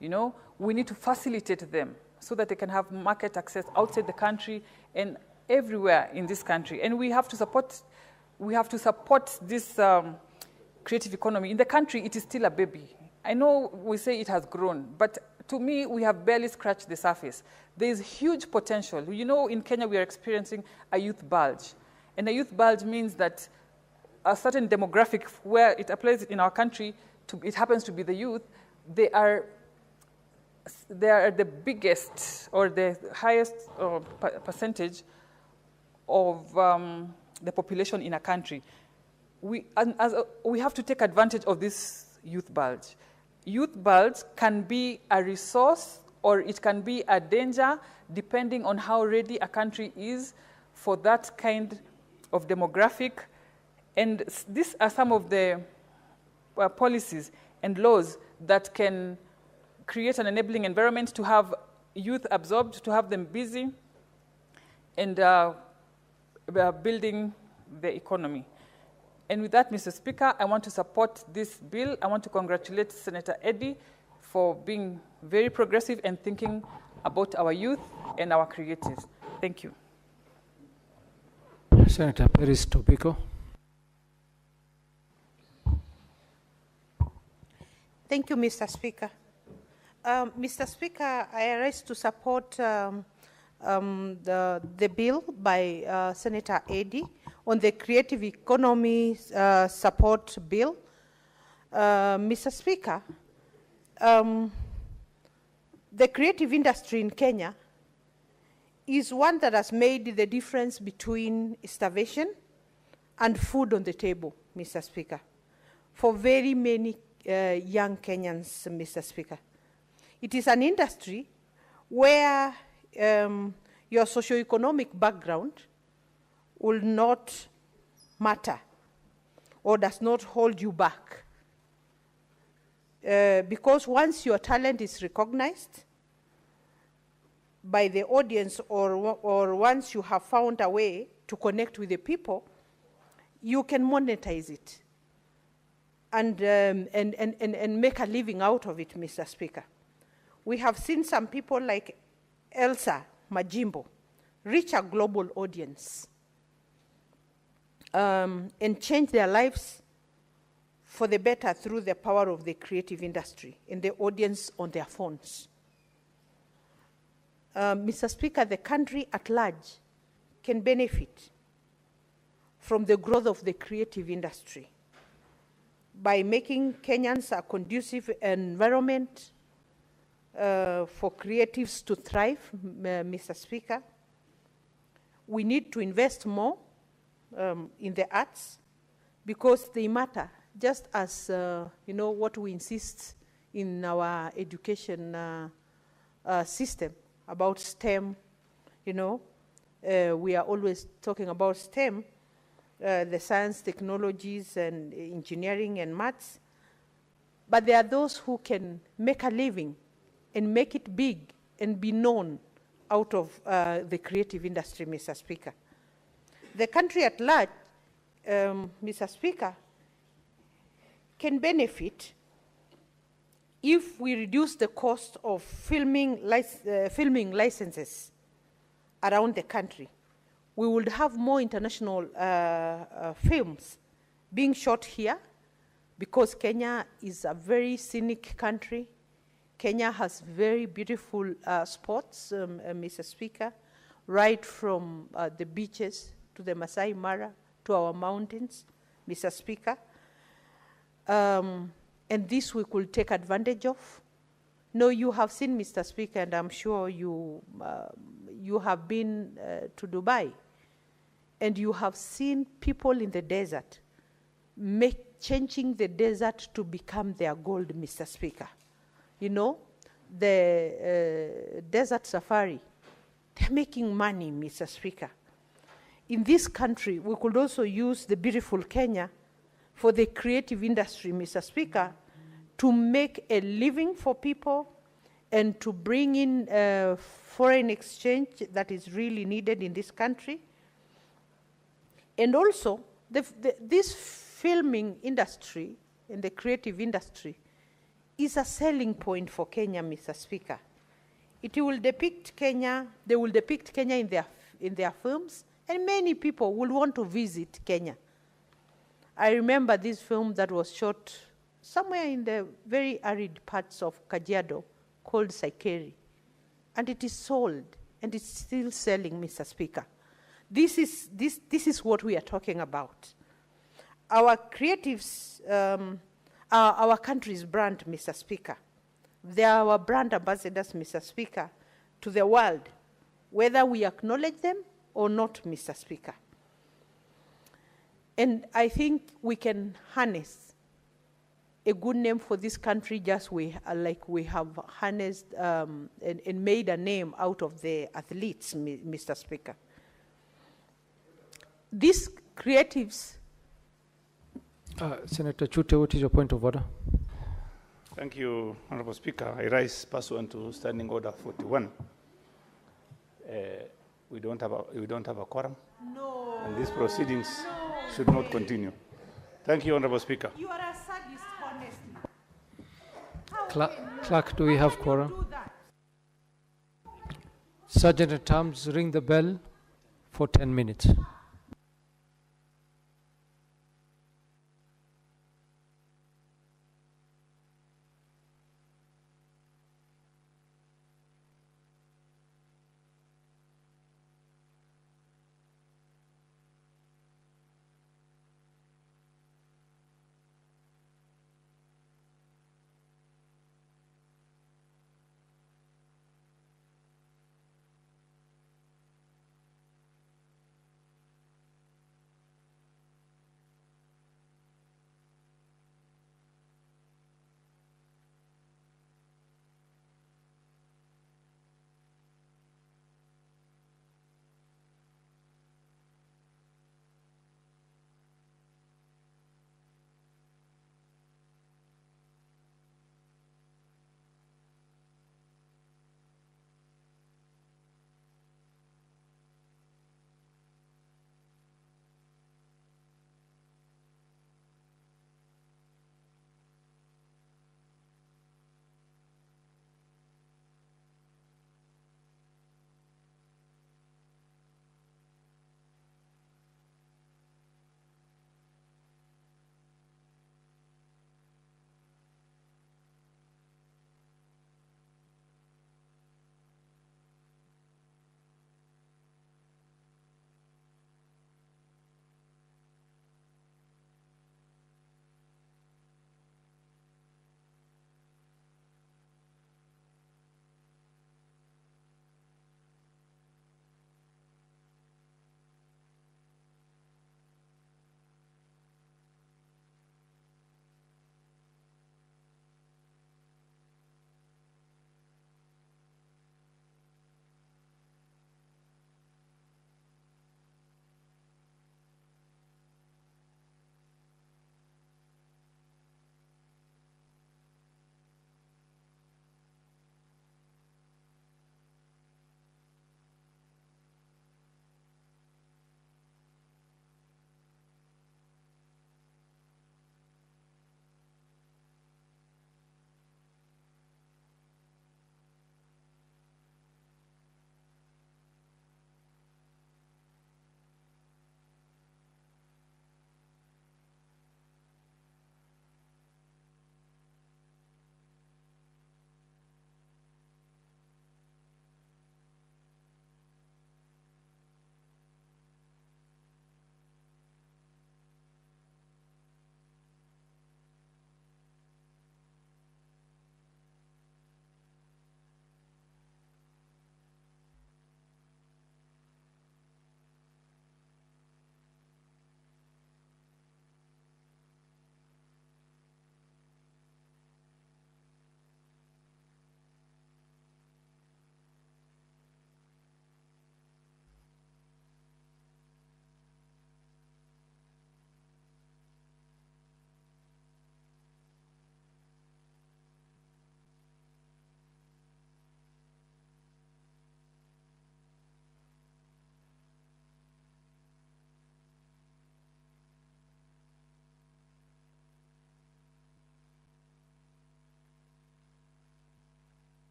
You know, we need to facilitate them so that they can have market access outside the country and everywhere in this country. And we have to support this creative economy. In the country, it is still a baby. I know we say it has grown, but to me, we have barely scratched the surface. There is huge potential. You know, in Kenya, we are experiencing a youth bulge. And a youth bulge means that a certain demographic where it applies in our country, it happens to be the youth, they are the biggest or the highest percentage of the population in a country. We have to take advantage of this youth bulge. Youth bulge can be a resource or it can be a danger depending on how ready a country is for that kind of demographic. And these are some of the policies and laws that can create an enabling environment to have youth absorbed, to have them busy, and building the economy. And with that, Mr. Speaker, I want to support this bill. I want to congratulate Senator Eddy for being very progressive and thinking about our youth and our creatives. Thank you. Senator Peris Tobiko. Thank you, Mr. Speaker. Mr. Speaker, I rise to support the bill by Senator Eddy on the Creative Economy Support Bill. Mr. Speaker, the creative industry in Kenya is one that has made the difference between starvation and food on the table, Mr. Speaker, for very many young Kenyans, Mr. Speaker. It is an industry where your socioeconomic background will not matter or does not hold you back. Because once your talent is recognized by the audience or once you have found a way to connect with the people, you can monetize it and make a living out of it, Mr. Speaker. We have seen some people like Elsa Majimbo reach a global audience and change their lives for the better through the power of the creative industry and the audience on their phones. Mr. Speaker, the country at large can benefit from the growth of the creative industry by making Kenyans a conducive environment for creatives to thrive, Mr. Speaker. We need to invest more in the arts because they matter, just as you know what we insist in our education system about STEM. You know, we are always talking about STEM, the science, technologies, and engineering and maths. But there are those who can make a living and make it big and be known out of the creative industry, Mr. Speaker. The country at large, Mr. Speaker, can benefit if we reduce the cost of filming licenses around the country. We would have more international films being shot here, because Kenya is a very scenic country. Kenya has very beautiful spots, Mr. Speaker, right from the beaches to the Masai Mara to our mountains, Mr. Speaker. And this we could take advantage of. No, you have seen, Mr. Speaker, and I'm sure you have been to Dubai, and you have seen people in the desert changing the desert to become their gold, Mr. Speaker. You know, the desert safari, they're making money, Mr. Speaker. In this country, we could also use the beautiful Kenya for the creative industry, Mr. Speaker, to make a living for people and to bring in foreign exchange that is really needed in this country. And also, this filming industry and the creative industry is a selling point for Kenya, Mr. Speaker. It will depict Kenya, they will depict Kenya in their films, and many people will want to visit Kenya. I remember this film that was shot somewhere in the very arid parts of Kajiado called Saikeri, and it is sold, and it's still selling, Mr. Speaker. This is what we are talking about. Our creatives, our country's brand, Mr. Speaker. They are our brand ambassadors, Mr. Speaker, to the world, whether we acknowledge them or not, Mr. Speaker. And I think we can harness a good name for this country just like we have harnessed and made a name out of the athletes, Mr. Speaker. These creatives... Senator Chute, what is your point of order? Thank you, Honorable Speaker. I rise pursuant to Standing Order 41. We don't have a quorum. No. And these proceedings should not continue. Thank you, Honorable Speaker. You are a sadist, honestly. Clerk, do we have quorum? Sergeant at Arms, ring the bell for 10 minutes.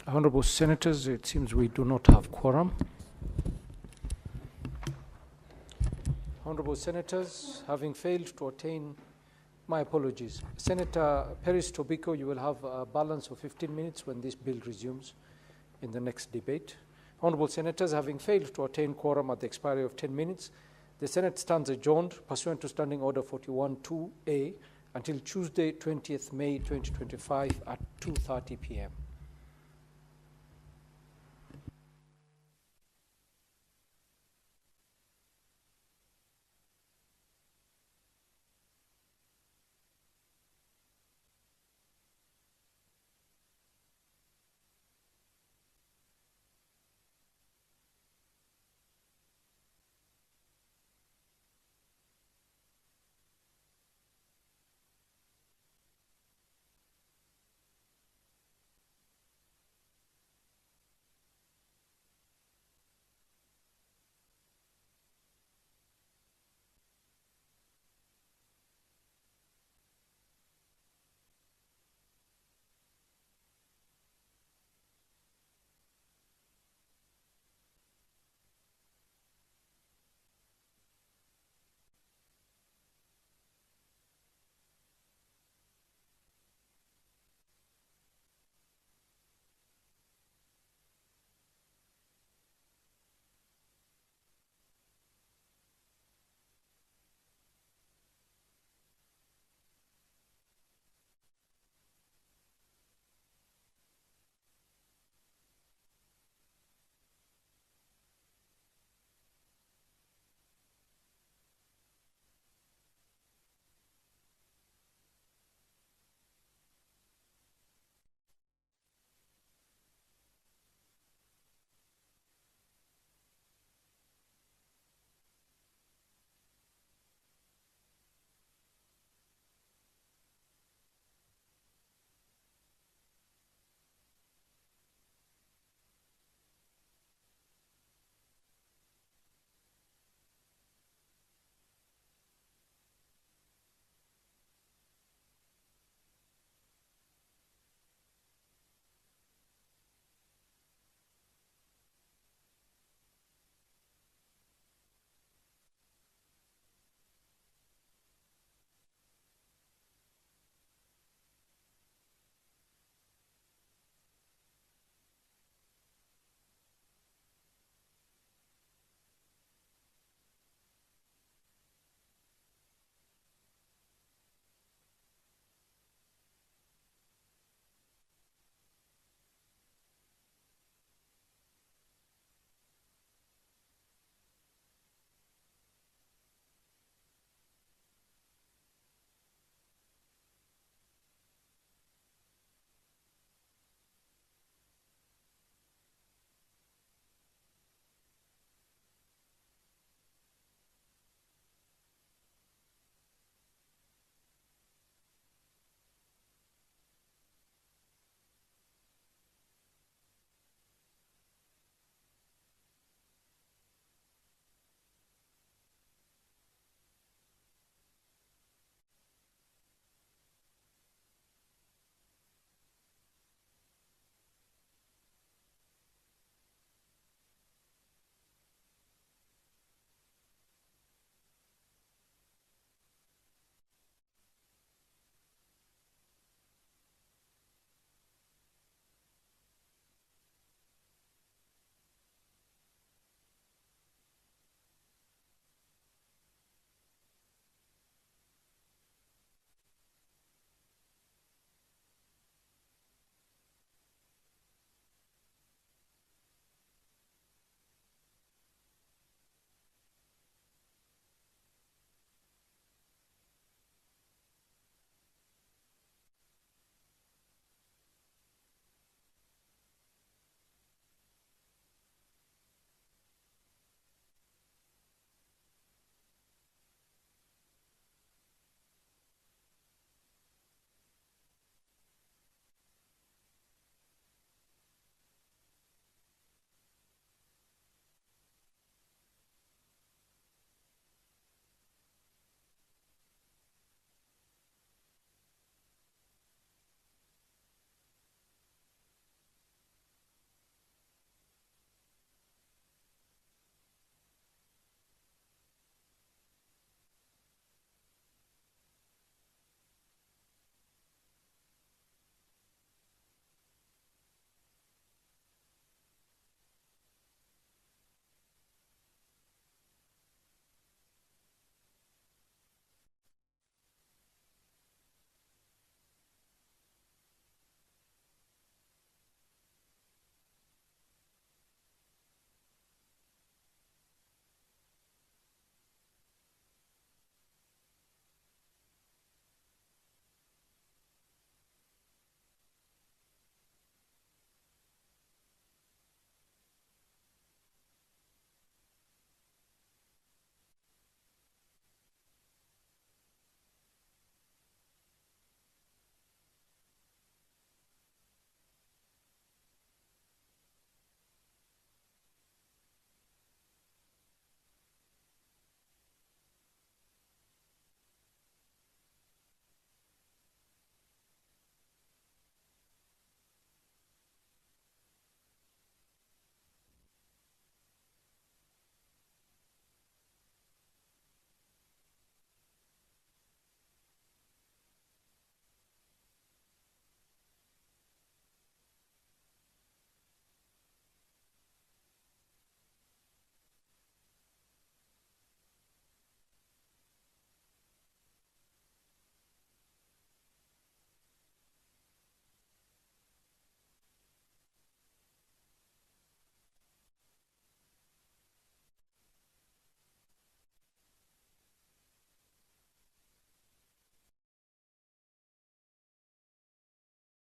Honorable Senators, it seems we do not have quorum. Honorable Senators, having failed to attain, my apologies. Senator Peris Tobiko, you will have a balance of 15 minutes when this bill resumes in the next debate. Honorable Senators, having failed to attain quorum at the expiry of 10 minutes, the Senate stands adjourned pursuant to Standing Order 41-2A until Tuesday, 20th May 2025 at 2:30 p.m.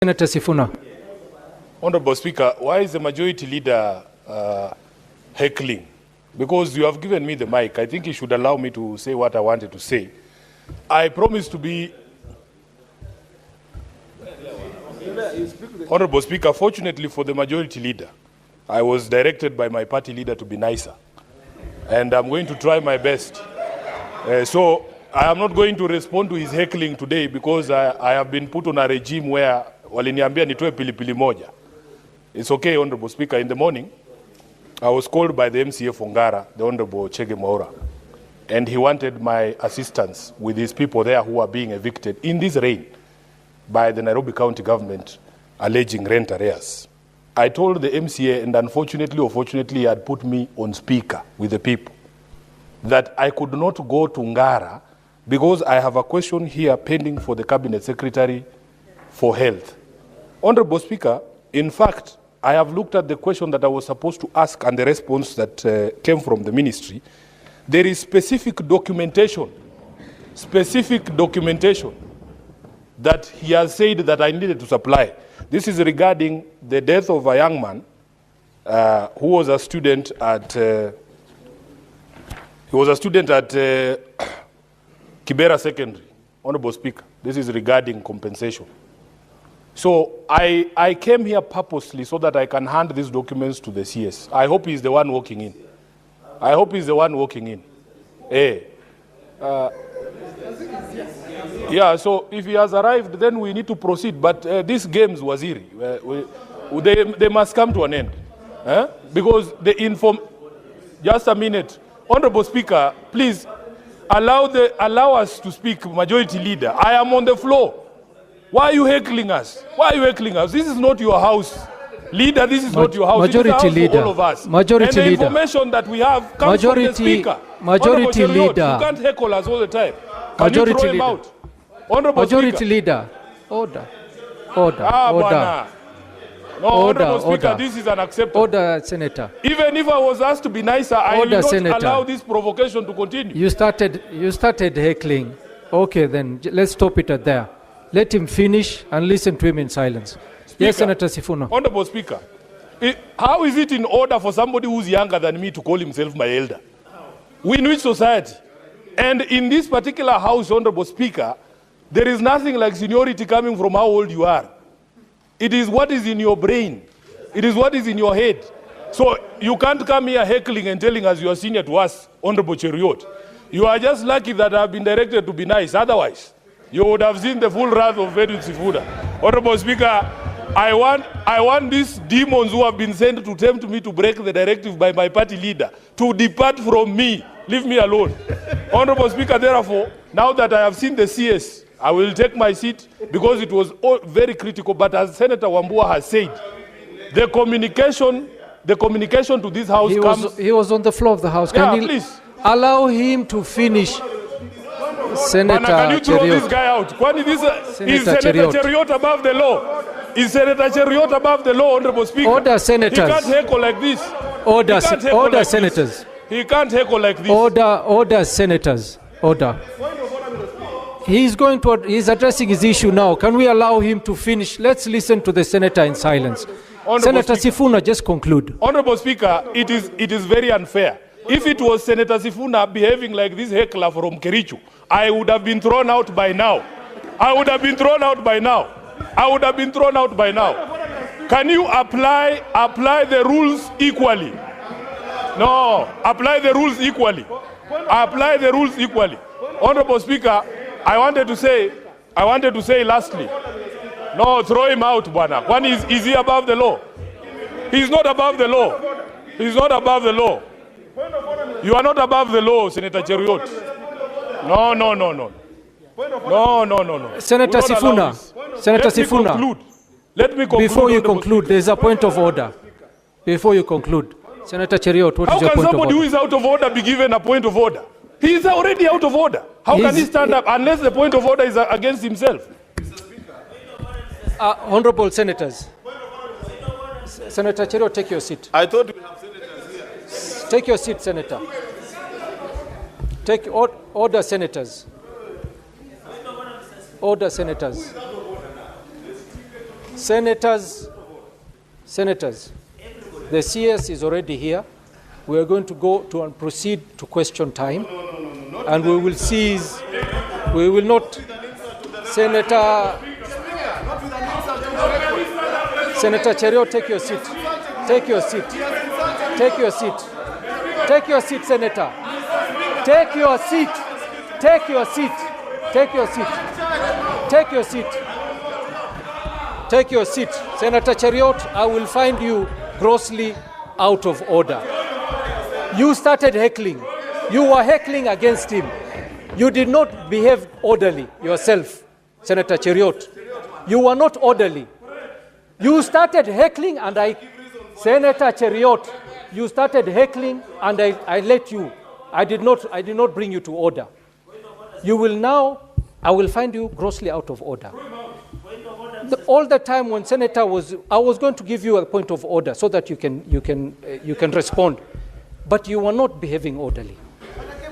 Senator Sifuna. Honorable Speaker, why is the majority leader heckling? Because you have given me the mic, I think you should allow me to say what I wanted to say. I promise to be... Honorable Speaker, fortunately for the majority leader, I was directed by my party leader to be nicer. And I'm going to try my best. So I am not going to respond to his heckling today because I have been put on a regime where waliniambia nitoe pilipili moja. It's okay, Honorable Speaker. In the morning, I was called by the MCA Fongara, the Honorable Chege Maura, and he wanted my assistance with his people there who are being evicted in this rain by the Nairobi County government alleging rent arrears. I told the MCA, and unfortunately or fortunately, he had put me on speaker with the people, that I could not go to Ngara because I have a question here pending for the Cabinet Secretary for Health. Honorable Speaker, in fact, I have looked at the question that I was supposed to ask and the response that came from the ministry. There is specific documentation that he has said that I needed to supply. This is regarding the death of a young man who was a student at Kibera Secondary. Honorable Speaker, this is regarding compensation. So I came here purposely so that I can hand these documents to the CS. I hope he's the one walking in. Yeah, so if he has arrived, then we need to proceed. But these games, Waziri, they must come to an end. Because just a minute. Honorable Speaker, please allow us to speak, Majority Leader. I am on the floor. Why are you heckling us? This is not your house. Leader, this is not your house. Majority Leader. For all of us. Majority and the Leader. information that we have comes from the Speaker. Majority Leader. You can't heckle us all the time. Majority you throw him Leader. out? Honorable Majority Speaker. Leader. Order. No, Honorable Speaker, this is unacceptable. Order, Senator. Even if I was asked to be nicer, I will not Senator. allow this provocation to continue. You started heckling. Okay, then let's stop it at there. Let him finish and listen to him in silence. Speaker, yes, Senator Sifuna. Honorable Speaker, how is it in order for somebody who's younger than me to call himself my elder? We in which society? And in this particular house, Honorable Speaker, there is nothing like seniority coming from how old you are. It is what is in your brain. It is what is in your head. So you can't come here heckling and telling us you are senior to us, Honorable Cheriot. You are just lucky that I have been directed to be nice. Otherwise, you would have seen the full wrath of Edwin Sifuna. Honorable Speaker, I want these demons who have been sent to tempt me to break the directive by my party leader to depart from me. Leave me alone. Honorable Speaker, therefore, now that I have seen the CS, I will take my seat because it was very critical. But as Senator Wambua has said, the communication to this house He was on the floor of the house. Can please allow him to finish? Senator can you throw Cheriot. this guy out? Is Senator Senator Cheriot above the law? Is Senator Cheriot above the law, Honorable Speaker? Order, senators. He can't heckle like this. Order, senators. He can't heckle like this. Order, senators. Order. He's addressing his issue now. Can we allow him to finish? Let's listen to the senator in silence. Senator Sifuna, just conclude. Honorable Speaker, it is very unfair. If it was Senator Sifuna behaving like this heckler from Kericho, I would have been thrown out by now. Can you apply the rules equally? No, apply the rules equally. Honorable Speaker, I wanted to say lastly, no, throw him out, Bwana. One is he above the law? He's not above the law. You are not above the law, Senator Cheriot. No. Senator Sifuna. Let me conclude. Before you conclude, there's a point of order. Before you conclude, Senator Cheriot, what is your point of order? How can somebody who is out of order be given a point of order? He is already out of order. How can he stand up unless the point of order is against himself? Honorable senators. Senator Cheriot, take your seat. I thought we have senators here. Take your seat, Senator. Take order, senators. Order, senators. Senators, the CS is already here. We are going to go to and proceed to question time, and we will cease. We will not, Senator Cherio, take your seat. Take your seat. Take your seat. Take your seat, Senator. Take your seat. Take your seat. Take your seat. Take your seat. Take your seat. Senator Cheriot, I will find you grossly out of order. You started heckling. You were heckling against him. You did not behave orderly yourself, Senator Cheriot. You were not orderly. You started heckling and Senator Cheriot, you started heckling and I let you. I did not bring you to order. You will now, I will find you grossly out of order. All the time when Senator I was going to give you a point of order so that you can respond, but you were not behaving orderly.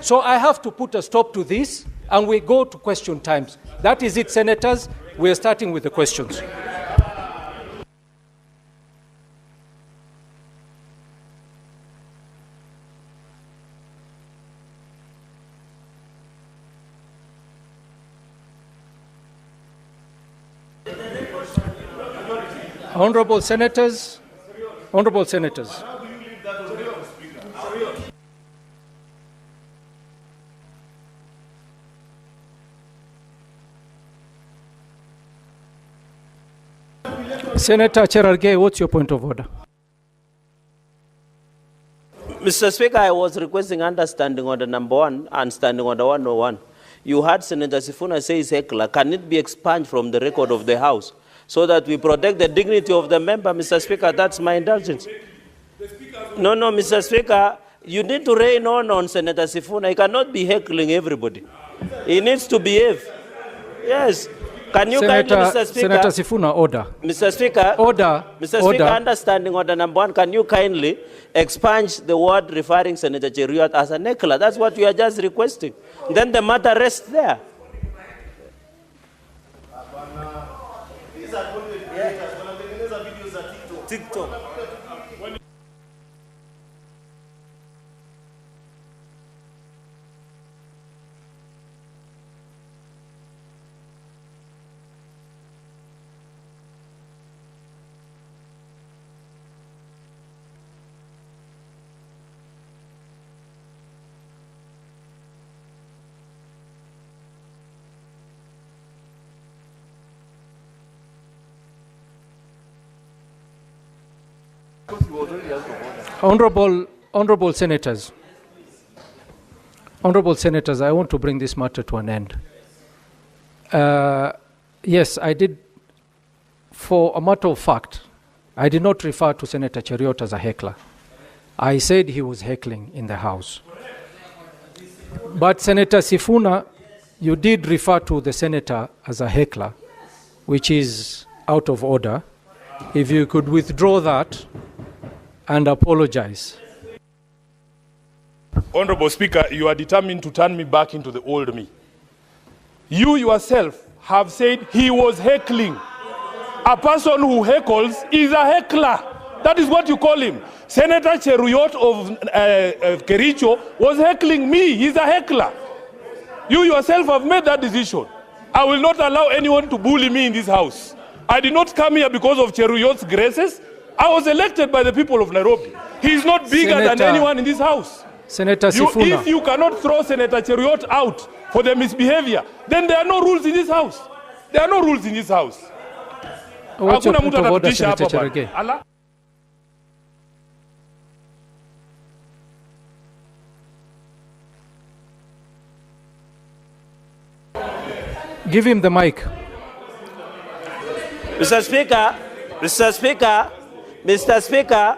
So I have to put a stop to this, and we go to question times. That is it, Senators. We are starting with the questions. Honorable Senators, Honorable Senators. Senator Cherargei, what's your point of order? Mr. Speaker, I was requesting understanding on the number 1 and standing on the 101. You heard Senator Sifuna say heckler. Can it be expunged from the record of the House so that we protect the dignity of the member? Mr. Speaker, that's my indulgence. No, Mr. Speaker, you need to rein on Senator Sifuna. He cannot be heckling everybody. He needs to behave. Yes. Can you kindly, Mr. Speaker? Senator Sifuna, order. Mr. Speaker. Order. Mr. Speaker, understanding order number 1, can you kindly expunge the word referring Senator Cheriot as a heckler? That's what you are just requesting. Then the matter rests there. TikTok. Honorable Senators, I want to bring this matter to an end. Yes, I did, for a matter of fact, I did not refer to Senator Cheriot as a heckler. I said he was heckling in the House. But Senator Sifuna, you did refer to the senator as a heckler, which is out of order. If you could withdraw that and apologize. Honorable Speaker, you are determined to turn me back into the old me. You yourself have said he was heckling. A person who heckles is a heckler. That is what you call him. Senator Cheruyot of Kericho was heckling me. He's a heckler. You yourself have made that decision. I will not allow anyone to bully me in this house. I did not come here because of Cheruyot's graces. I was elected by the people of Nairobi. He is not bigger than anyone in this house. Senator Sifuna. If you cannot throw Senator Cheruyot out for the misbehavior, then there are no rules in this house. There are no rules in this house. What's your point of order, Senator Cherargei? Give him the mic. Mr. Speaker, Mr. Speaker, Mr. Speaker,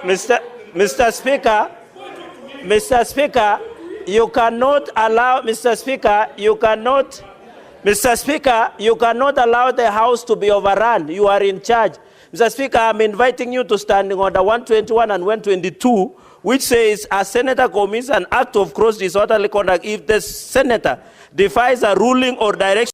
Mr. Speaker, Mr. Speaker, you cannot allow, Mr. Speaker, you cannot, Mr. Speaker, you cannot allow the House to be overrun. You are in charge. Mr. Speaker, I'm inviting you to standing order 121 and 122, which says a senator commits an act of gross disorderly conduct if the senator defies a ruling or direction